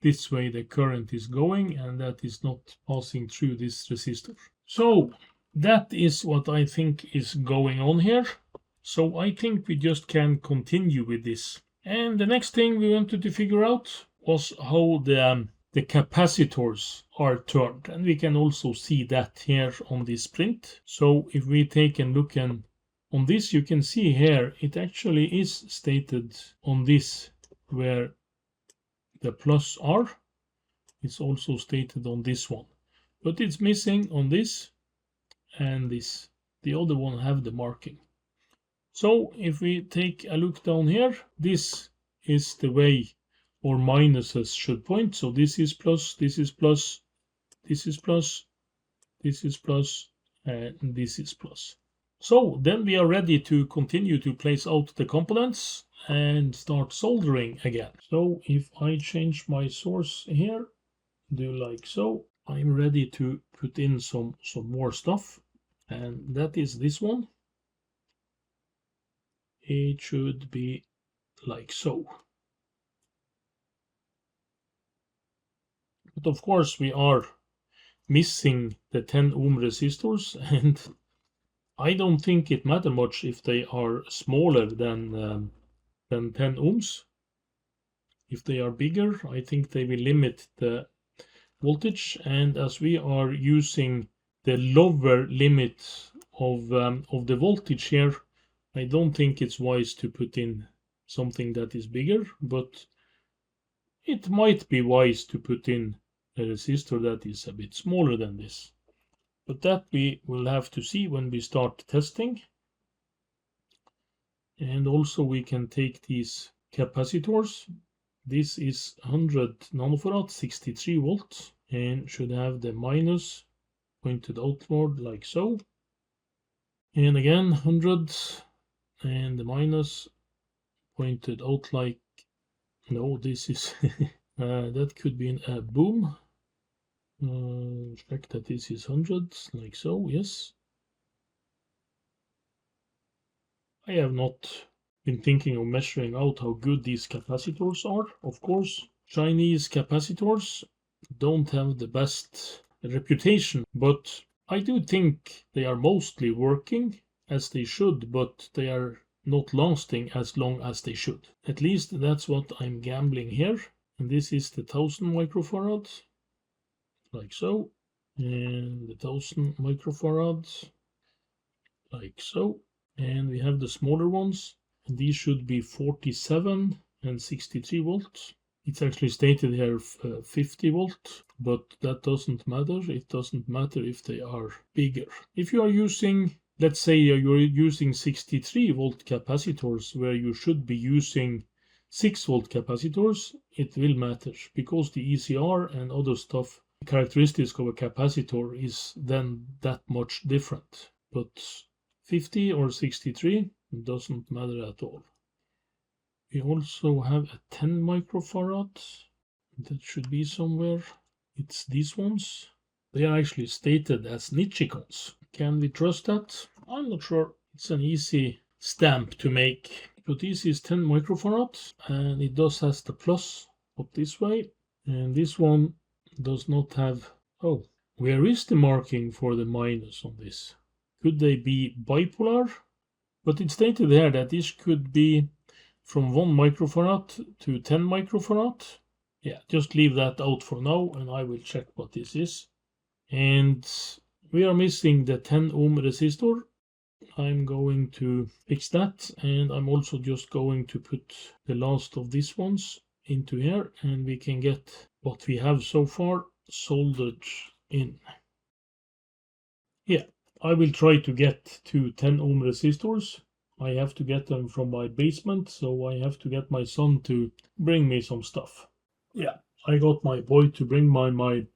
this way the current is going, and that is not passing through this resistor. So that is what I think is going on here. So I think we just can continue with this. And the next thing we wanted to figure out was how the capacitors are turned. And we can also see that here on this print. So if we take a look on this, you can see here it actually is stated on this where the plus are. It's also stated on this one, but it's missing on this and this. The other one have the marking. So if we take a look down here, this is the way our minuses should point. So this is plus, this is plus, this is plus, this is plus, and this is plus. So then we are ready to continue to place out the components and start soldering again. So if I change my source here, do like so, I'm ready to put in some more stuff, and that is this one. It should be like so. But of course we are missing the 10 ohm resistors, and I don't think it matters much if they are smaller than 10 ohms. If they are bigger, I think they will limit the voltage, and as we are using the lower limit of the voltage here, I don't think it's wise to put in something that is bigger, but it might be wise to put in a resistor that is a bit smaller than this. But that we will have to see when we start testing. And also we can take these capacitors. This is 100 nanofarad, 63 volts, and should have the minus pointed outward like so. And again 100, and the minus pointed out like, no, this is that could be a boom. Check that this is 100 like so. Yes, I have not been thinking of measuring out how good these capacitors are. Of course, Chinese capacitors don't have the best reputation, but I do think they are mostly working as they should, but they are not lasting as long as they should. At least that's what I'm gambling here. And this is the 1000 microfarad, like so, and the 1000 microfarad, like so. And we have the smaller ones, and these should be 47 and 63 volts. It's actually stated here 50 volt, but that doesn't matter. It doesn't matter if they are bigger. If you are using, let's say you're using 63 volt capacitors where you should be using 6 volt capacitors, it will matter because the ECR and other stuff, characteristics of a capacitor is then that much different. But 50 or 63 doesn't matter at all. We also have a 10 microfarad. That should be somewhere. It's these ones. They are actually stated as Nichicons. Can we trust that? I'm not sure. It's an easy stamp to make. But this is 10 microfarad, and it does has the plus up this way. And this one does not have... Oh, where is the marking for the minus on this? Could they be bipolar? But it's stated here that this could be from 1 microfarad to 10 microfarad. Yeah, just leave that out for now, and I will check what this is. And we are missing the 10 ohm resistor. I'm going to fix that, and I'm also just going to put the last of these ones into here, and we can get what we have so far soldered in. Yeah, I will try to get to 10 ohm resistors. I have to get them from my basement, so I have to get my son to bring me some stuff. Yeah, I got my boy to bring my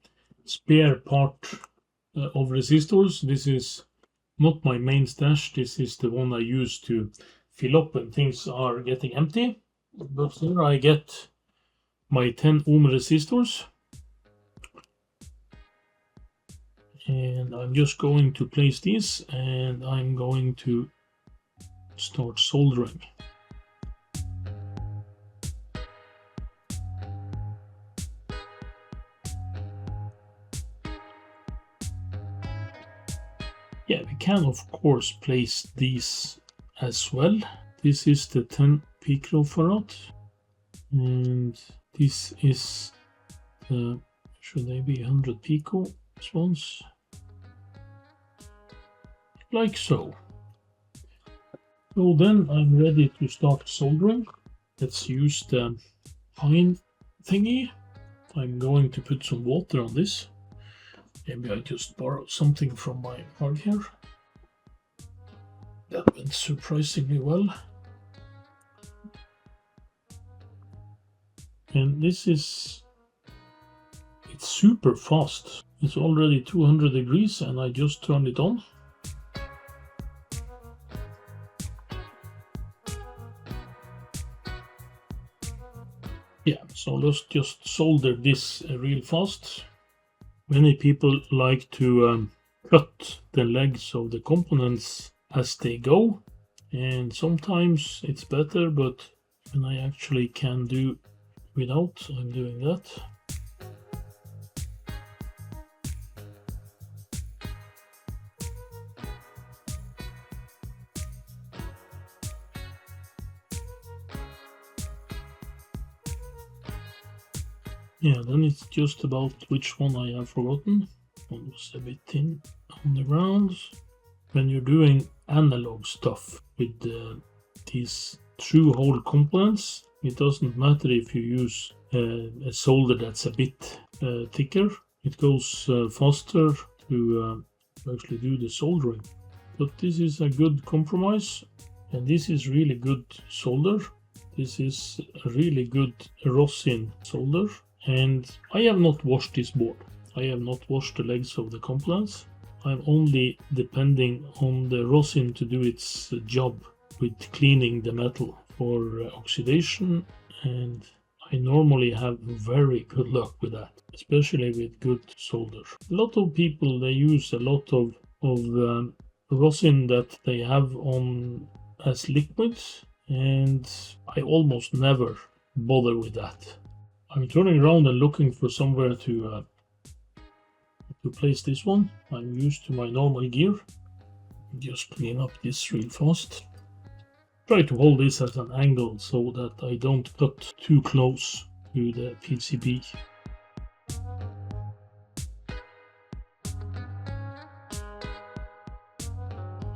spare part of resistors. This is not my main stash. This is the one I use to fill up when things are getting empty. But here I get my 10 ohm resistors. And I'm just going to place these, and I'm going to start soldering. Yeah, we can of course place these as well. This is the 10 picofarad, and this is the, should they be 100 pico ones? Like so. So then I'm ready to start soldering. Let's use the pine thingy. I'm going to put some water on this. Maybe I just borrow something from my mug here. That went surprisingly well. And this is, it's super fast. It's already 200 degrees and I just turned it on. Yeah, so let's just solder this real fast. Many people like to cut the legs of the components as they go, and sometimes it's better, but when I actually can do without, I'm doing that. Yeah, then it's just about which one I have forgotten. One was a bit thin on the ground. When you're doing analog stuff with these through hole components, it doesn't matter if you use a solder that's a bit thicker. It goes faster to actually do the soldering. But this is a good compromise, and this is really good solder. This is a really good rosin solder. And I have not washed this board. I have not washed the legs of the components. I'm only depending on the rosin to do its job with cleaning the metal for oxidation, and I normally have very good luck with that, especially with good solder. A lot of people, they use a lot of rosin that they have on as liquids, and I almost never bother with that. I'm turning around and looking for somewhere to place this one. I'm used to my normal gear. Just clean up this real fast. Try to hold this at an angle so that I don't cut too close to the PCB.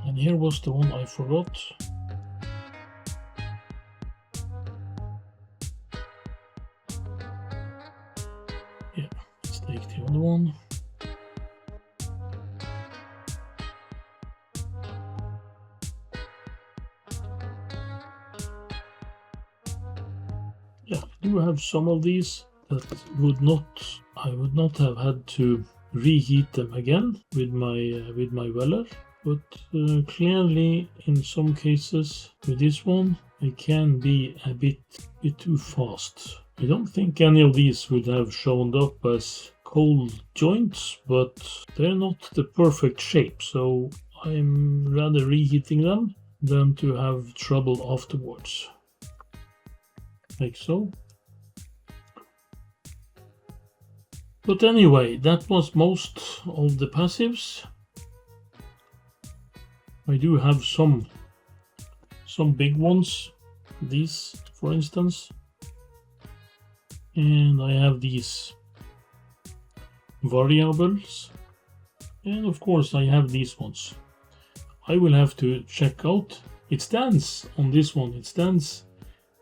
And here was the one I forgot. Yeah, let's take the other one. Yeah, I do have some of these that I would not have had to reheat them again with my weller, but clearly in some cases with this one it can be a bit too fast. I don't think any of these would have shown up as cold joints, but they're not the perfect shape, so I'm rather reheating them than to have trouble afterwards. Like so. But anyway, that was most of the passives. I do have some big ones, these for instance, and I have these variables, and of course I have these ones. I will have to check out. It stands on this one, it stands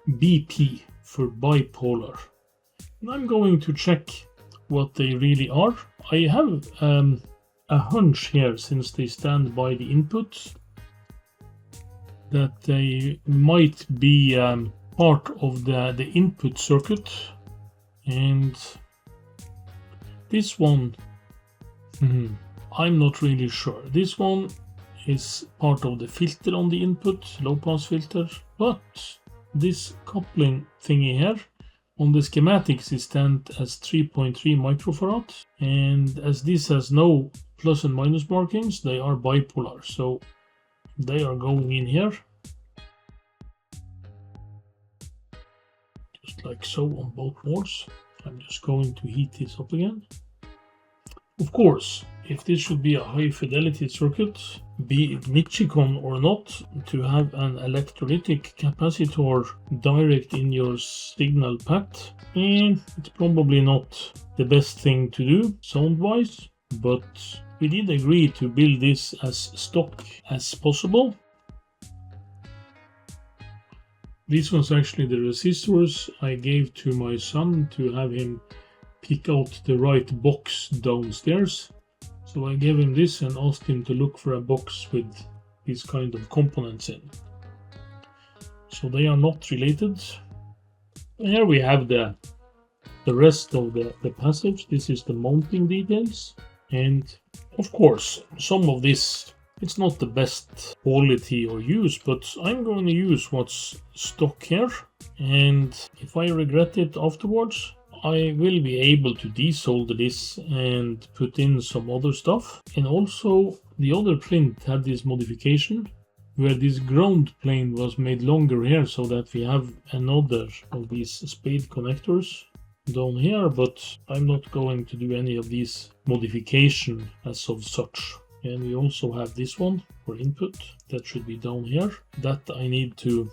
BP for bipolar, and I'm going to check what they really are. I have a hunch here, since they stand by the input, that they might be part of the input circuit, and this one I'm not really sure. This one is part of the filter on the input, low pass filter, but this coupling thingy here on the schematics is stand as 3.3 microfarad, and as this has no plus and minus markings, they are bipolar, so they are going in here just like so on both boards. I'm just going to heat this up again. Of course, if this should be a high fidelity circuit, be it Nichicon or not, to have an electrolytic capacitor direct in your signal path, it's probably not the best thing to do sound wise, but we did agree to build this as stock as possible. This was actually the resistors I gave to my son to have him pick out the right box downstairs. So I gave him this and asked him to look for a box with these kind of components in. So they are not related. Here we have the rest of the passage. This is the mounting details. And of course, some of this, it's not the best quality or use, but I'm going to use what's stock here. And if I regret it afterwards, I will be able to desolder this and put in some other stuff. And also the other print had this modification where this ground plane was made longer here so that we have another of these spade connectors down here, but I'm not going to do any of these modification as of such. And we also have this one for input that should be down here. That I need to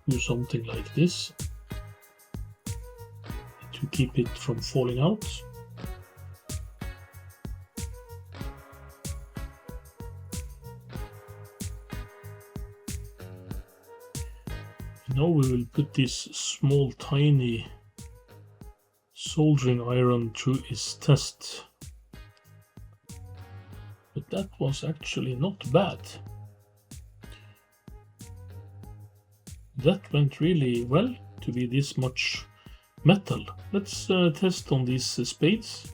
do something like this to keep it from falling out. Now we will put this small tiny soldering iron through its test. But that was actually not bad. That went really well to be this much metal. Let's test on these spades.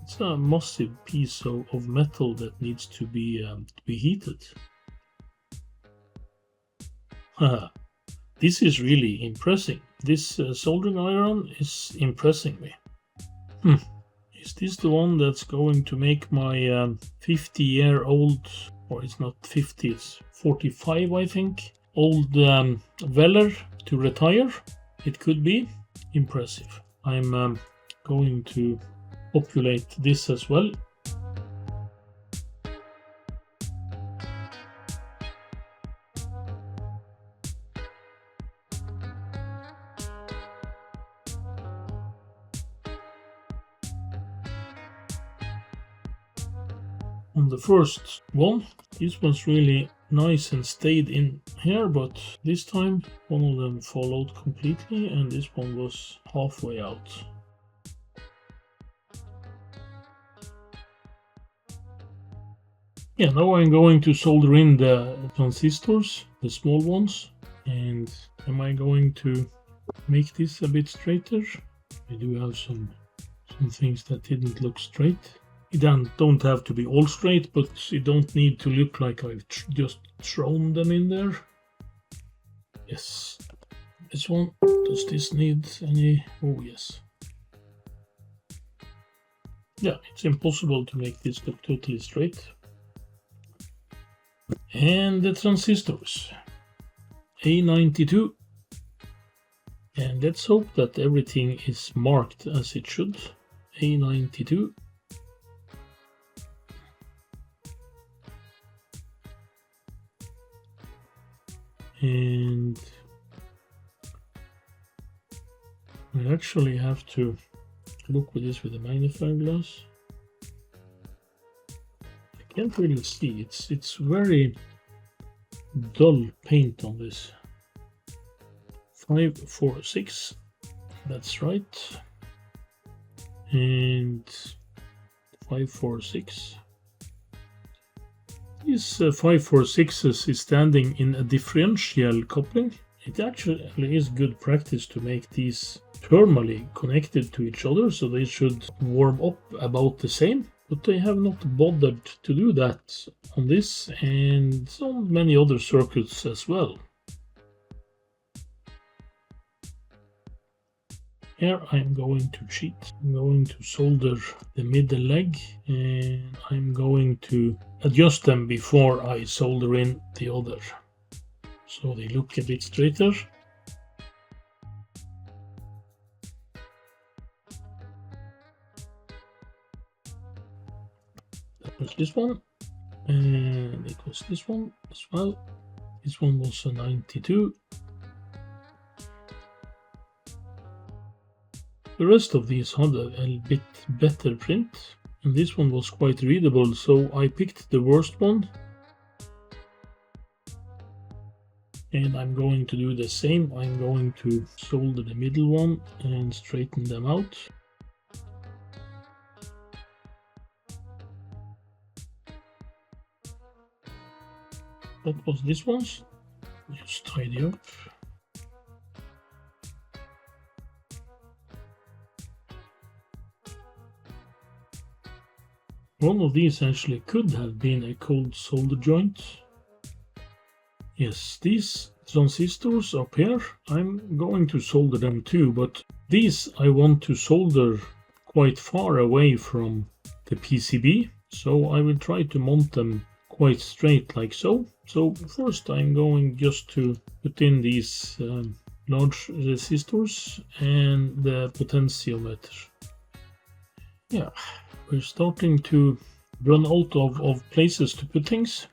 It's a massive piece of metal that needs to be heated. This is really impressive. This soldering iron is impressing me. Is this the one that's going to make my 50-year-old, or it's not 50, it's 45 I think, old Veller to retire? It could be impressive. I'm going to populate this as well. On the first one, this was really nice and stayed in here, but this time one of them followed completely and this one was halfway out. Yeah, now I'm going to solder in the transistors, the small ones, and am I going to make this a bit straighter? I do have some things that didn't look straight. It don't have to be all straight, but you don't need to look like I've just thrown them in there. Yes. This one, does this need any? Oh yes. Yeah, it's impossible to make this look totally straight. And the transistors. A92. And let's hope that everything is marked as it should. A92. And I actually have to look with this with a magnifying glass. I can't really see. It's very dull paint on this. 546. That's right. And 546. These 546s is standing in a differential coupling. It actually is good practice to make these thermally connected to each other, so they should warm up about the same. But they have not bothered to do that on this and on many other circuits as well. Here I'm going to cheat. I'm going to solder the middle leg and I'm going to adjust them before I solder in the other, so they look a bit straighter. was this one, and it was this one as well. This one was a 92. The rest of these had a bit better print, and this one was quite readable, so I picked the worst one. And I'm going to do the same. I'm going to solder the middle one and straighten them out. That was this one's. Just tidy up. One of these actually could have been a cold solder joint. Yes, these transistors up here, I'm going to solder them too, but these I want to solder quite far away from the PCB, so I will try to mount them quite straight like so. So first I'm going just to put in these large resistors and the potentiometer. Yeah, we're starting to run out of places to put things.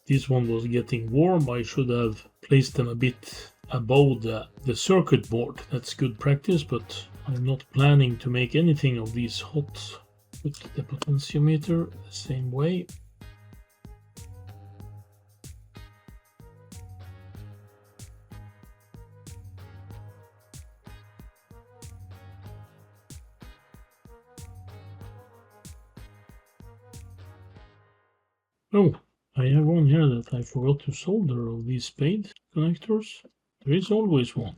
This one was getting warm. I should have placed them a bit above the circuit board. That's good practice, but I'm not planning to make anything of these hot. Put the potentiometer the same way. Oh, I have one here that I forgot to solder of these spade connectors. There is always one.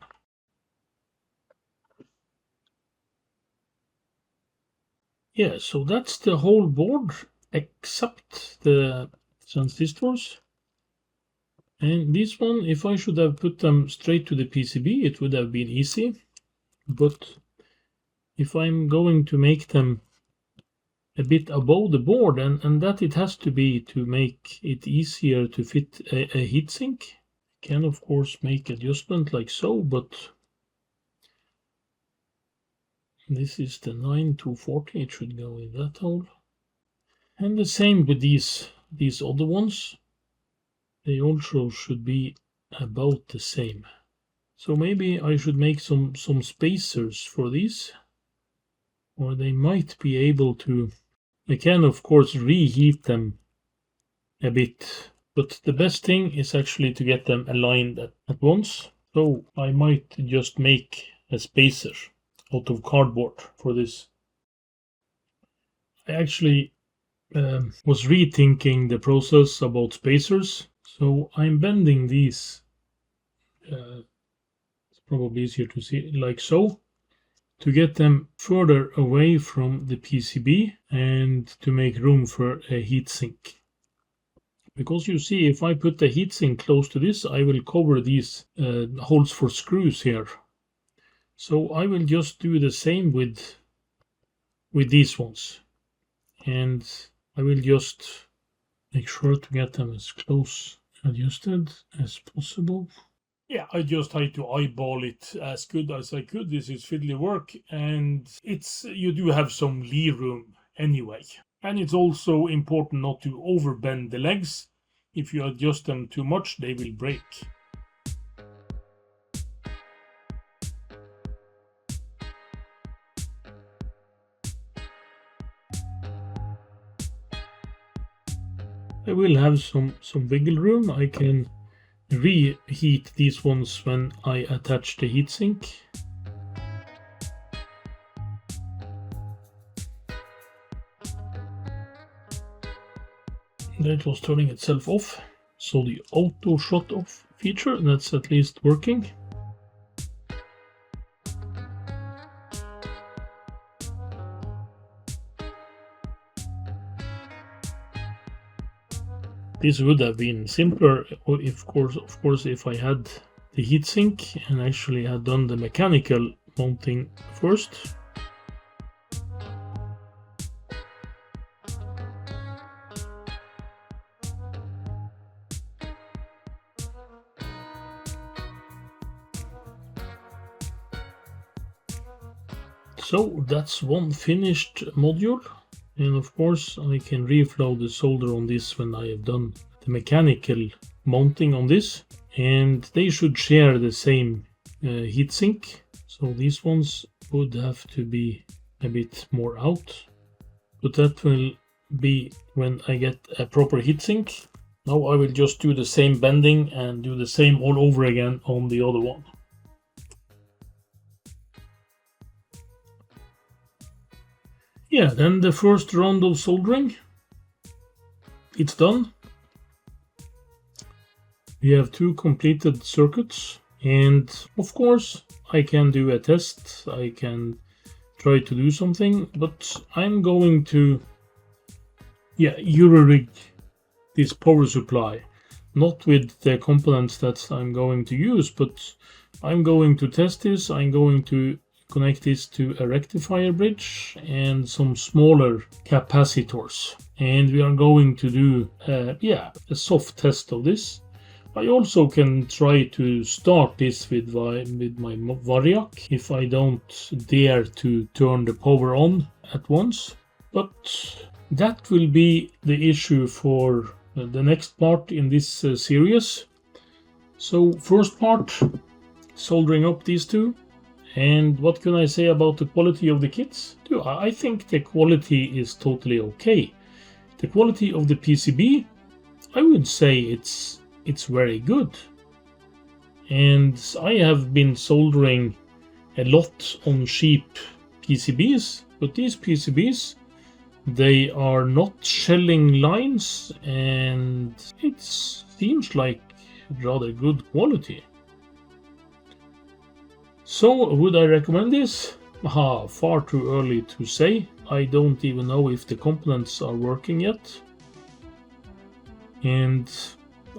Yeah, so that's the whole board except the transistors. And this one, if I should have put them straight to the PCB, it would have been easy. But if I'm going to make them a bit above the board, and that it has to be to make it easier to fit a heatsink. Can of course make adjustment like so, but this is the 9240, it should go in that hole. And the same with these other ones. They also should be about the same. So maybe I should make some spacers for these, or they might be able to. I can of course reheat them a bit, but the best thing is actually to get them aligned at once. So I might just make a spacer out of cardboard for this. I actually was rethinking the process about spacers. So I'm bending these, it's probably easier to see like so, to get them further away from the PCB and to make room for a heatsink. Because you see, if I put the heatsink close to this, I will cover these holes for screws here. So I will just do the same with these ones. And I will just make sure to get them as close adjusted as possible. Yeah, I just tried to eyeball it as good as I could. This is fiddly work, and you do have some lee room anyway. And it's also important not to overbend the legs. If you adjust them too much, they will break. I will have some wiggle room. I can reheat these ones when I attach the heatsink. That was turning itself off, so the auto shut off feature, that's at least working. This would have been simpler, of course, if I had the heatsink and actually had done the mechanical mounting first. So that's one finished module, and of course I can reflow the solder on this when I have done the mechanical mounting on this, and they should share the same heatsink. So these ones would have to be a bit more out, but that will be when I get a proper heatsink. Now I will just do the same bending and do the same all over again on the other one. Yeah, then the first round of soldering, it's done. We have 2 completed circuits, and of course I can do a test, I can try to do something, but I'm going to Euro-rig this power supply, not with the components that I'm going to use, but I'm going to test this. I'm going to connect this to a rectifier bridge and some smaller capacitors, and we are going to do a soft test of this. I also can try to start this with my Variac if I don't dare to turn the power on at once, but that will be the issue for the next part in this series. So first part, soldering up these 2. And what can I say about the quality of the kits? I think the quality is totally okay. The quality of the PCB, I would say it's very good. And I have been soldering a lot on cheap PCBs, but these PCBs, they are not shelling lines, and it seems like rather good quality. So, would I recommend this? Far too early to say. I don't even know if the components are working yet. And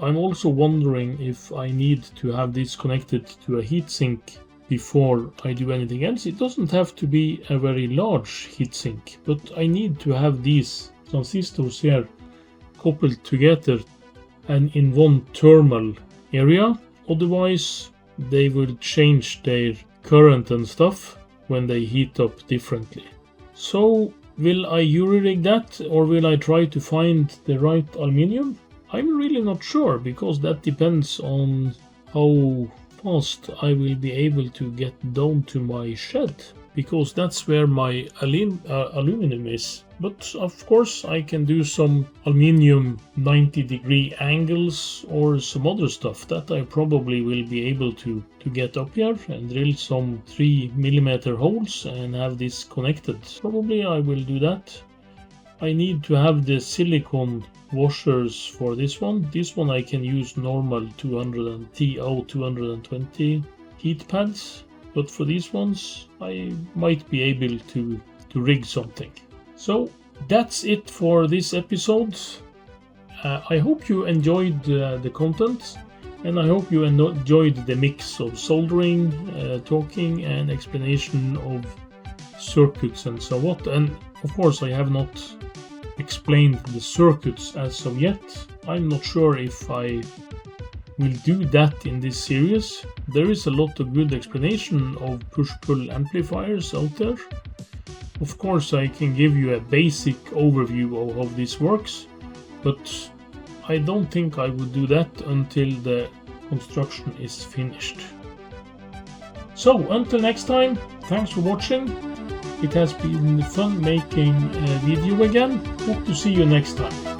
I'm also wondering if I need to have this connected to a heatsink before I do anything else. It doesn't have to be a very large heatsink, but I need to have these transistors here coupled together and in one thermal area. Otherwise, they will change their current and stuff when they heat up differently. So, will I Euro-rig that, or will I try to find the right aluminium? I'm really not sure, because that depends on how fast I will be able to get down to my shed, because that's where my aluminum is. But of course I can do some aluminium 90-degree angles or some other stuff that I probably will be able to get up here and drill some 3mm holes and have this connected. Probably I will do that. I need to have the silicone washers for this one. This one I can use normal 220 heat pads, but for these ones I might be able to rig something. So that's it for this episode. I hope you enjoyed the content, and I hope you enjoyed the mix of soldering, talking and explanation of circuits and so on. And of course I have not explained the circuits as of yet. I'm not sure if I will do that in this series. There is a lot of good explanation of push-pull amplifiers out there. Of course I can give you a basic overview of how this works, but I don't think I would do that until the construction is finished. So until next time, thanks for watching. It has been fun making a video again. Hope to see you next time.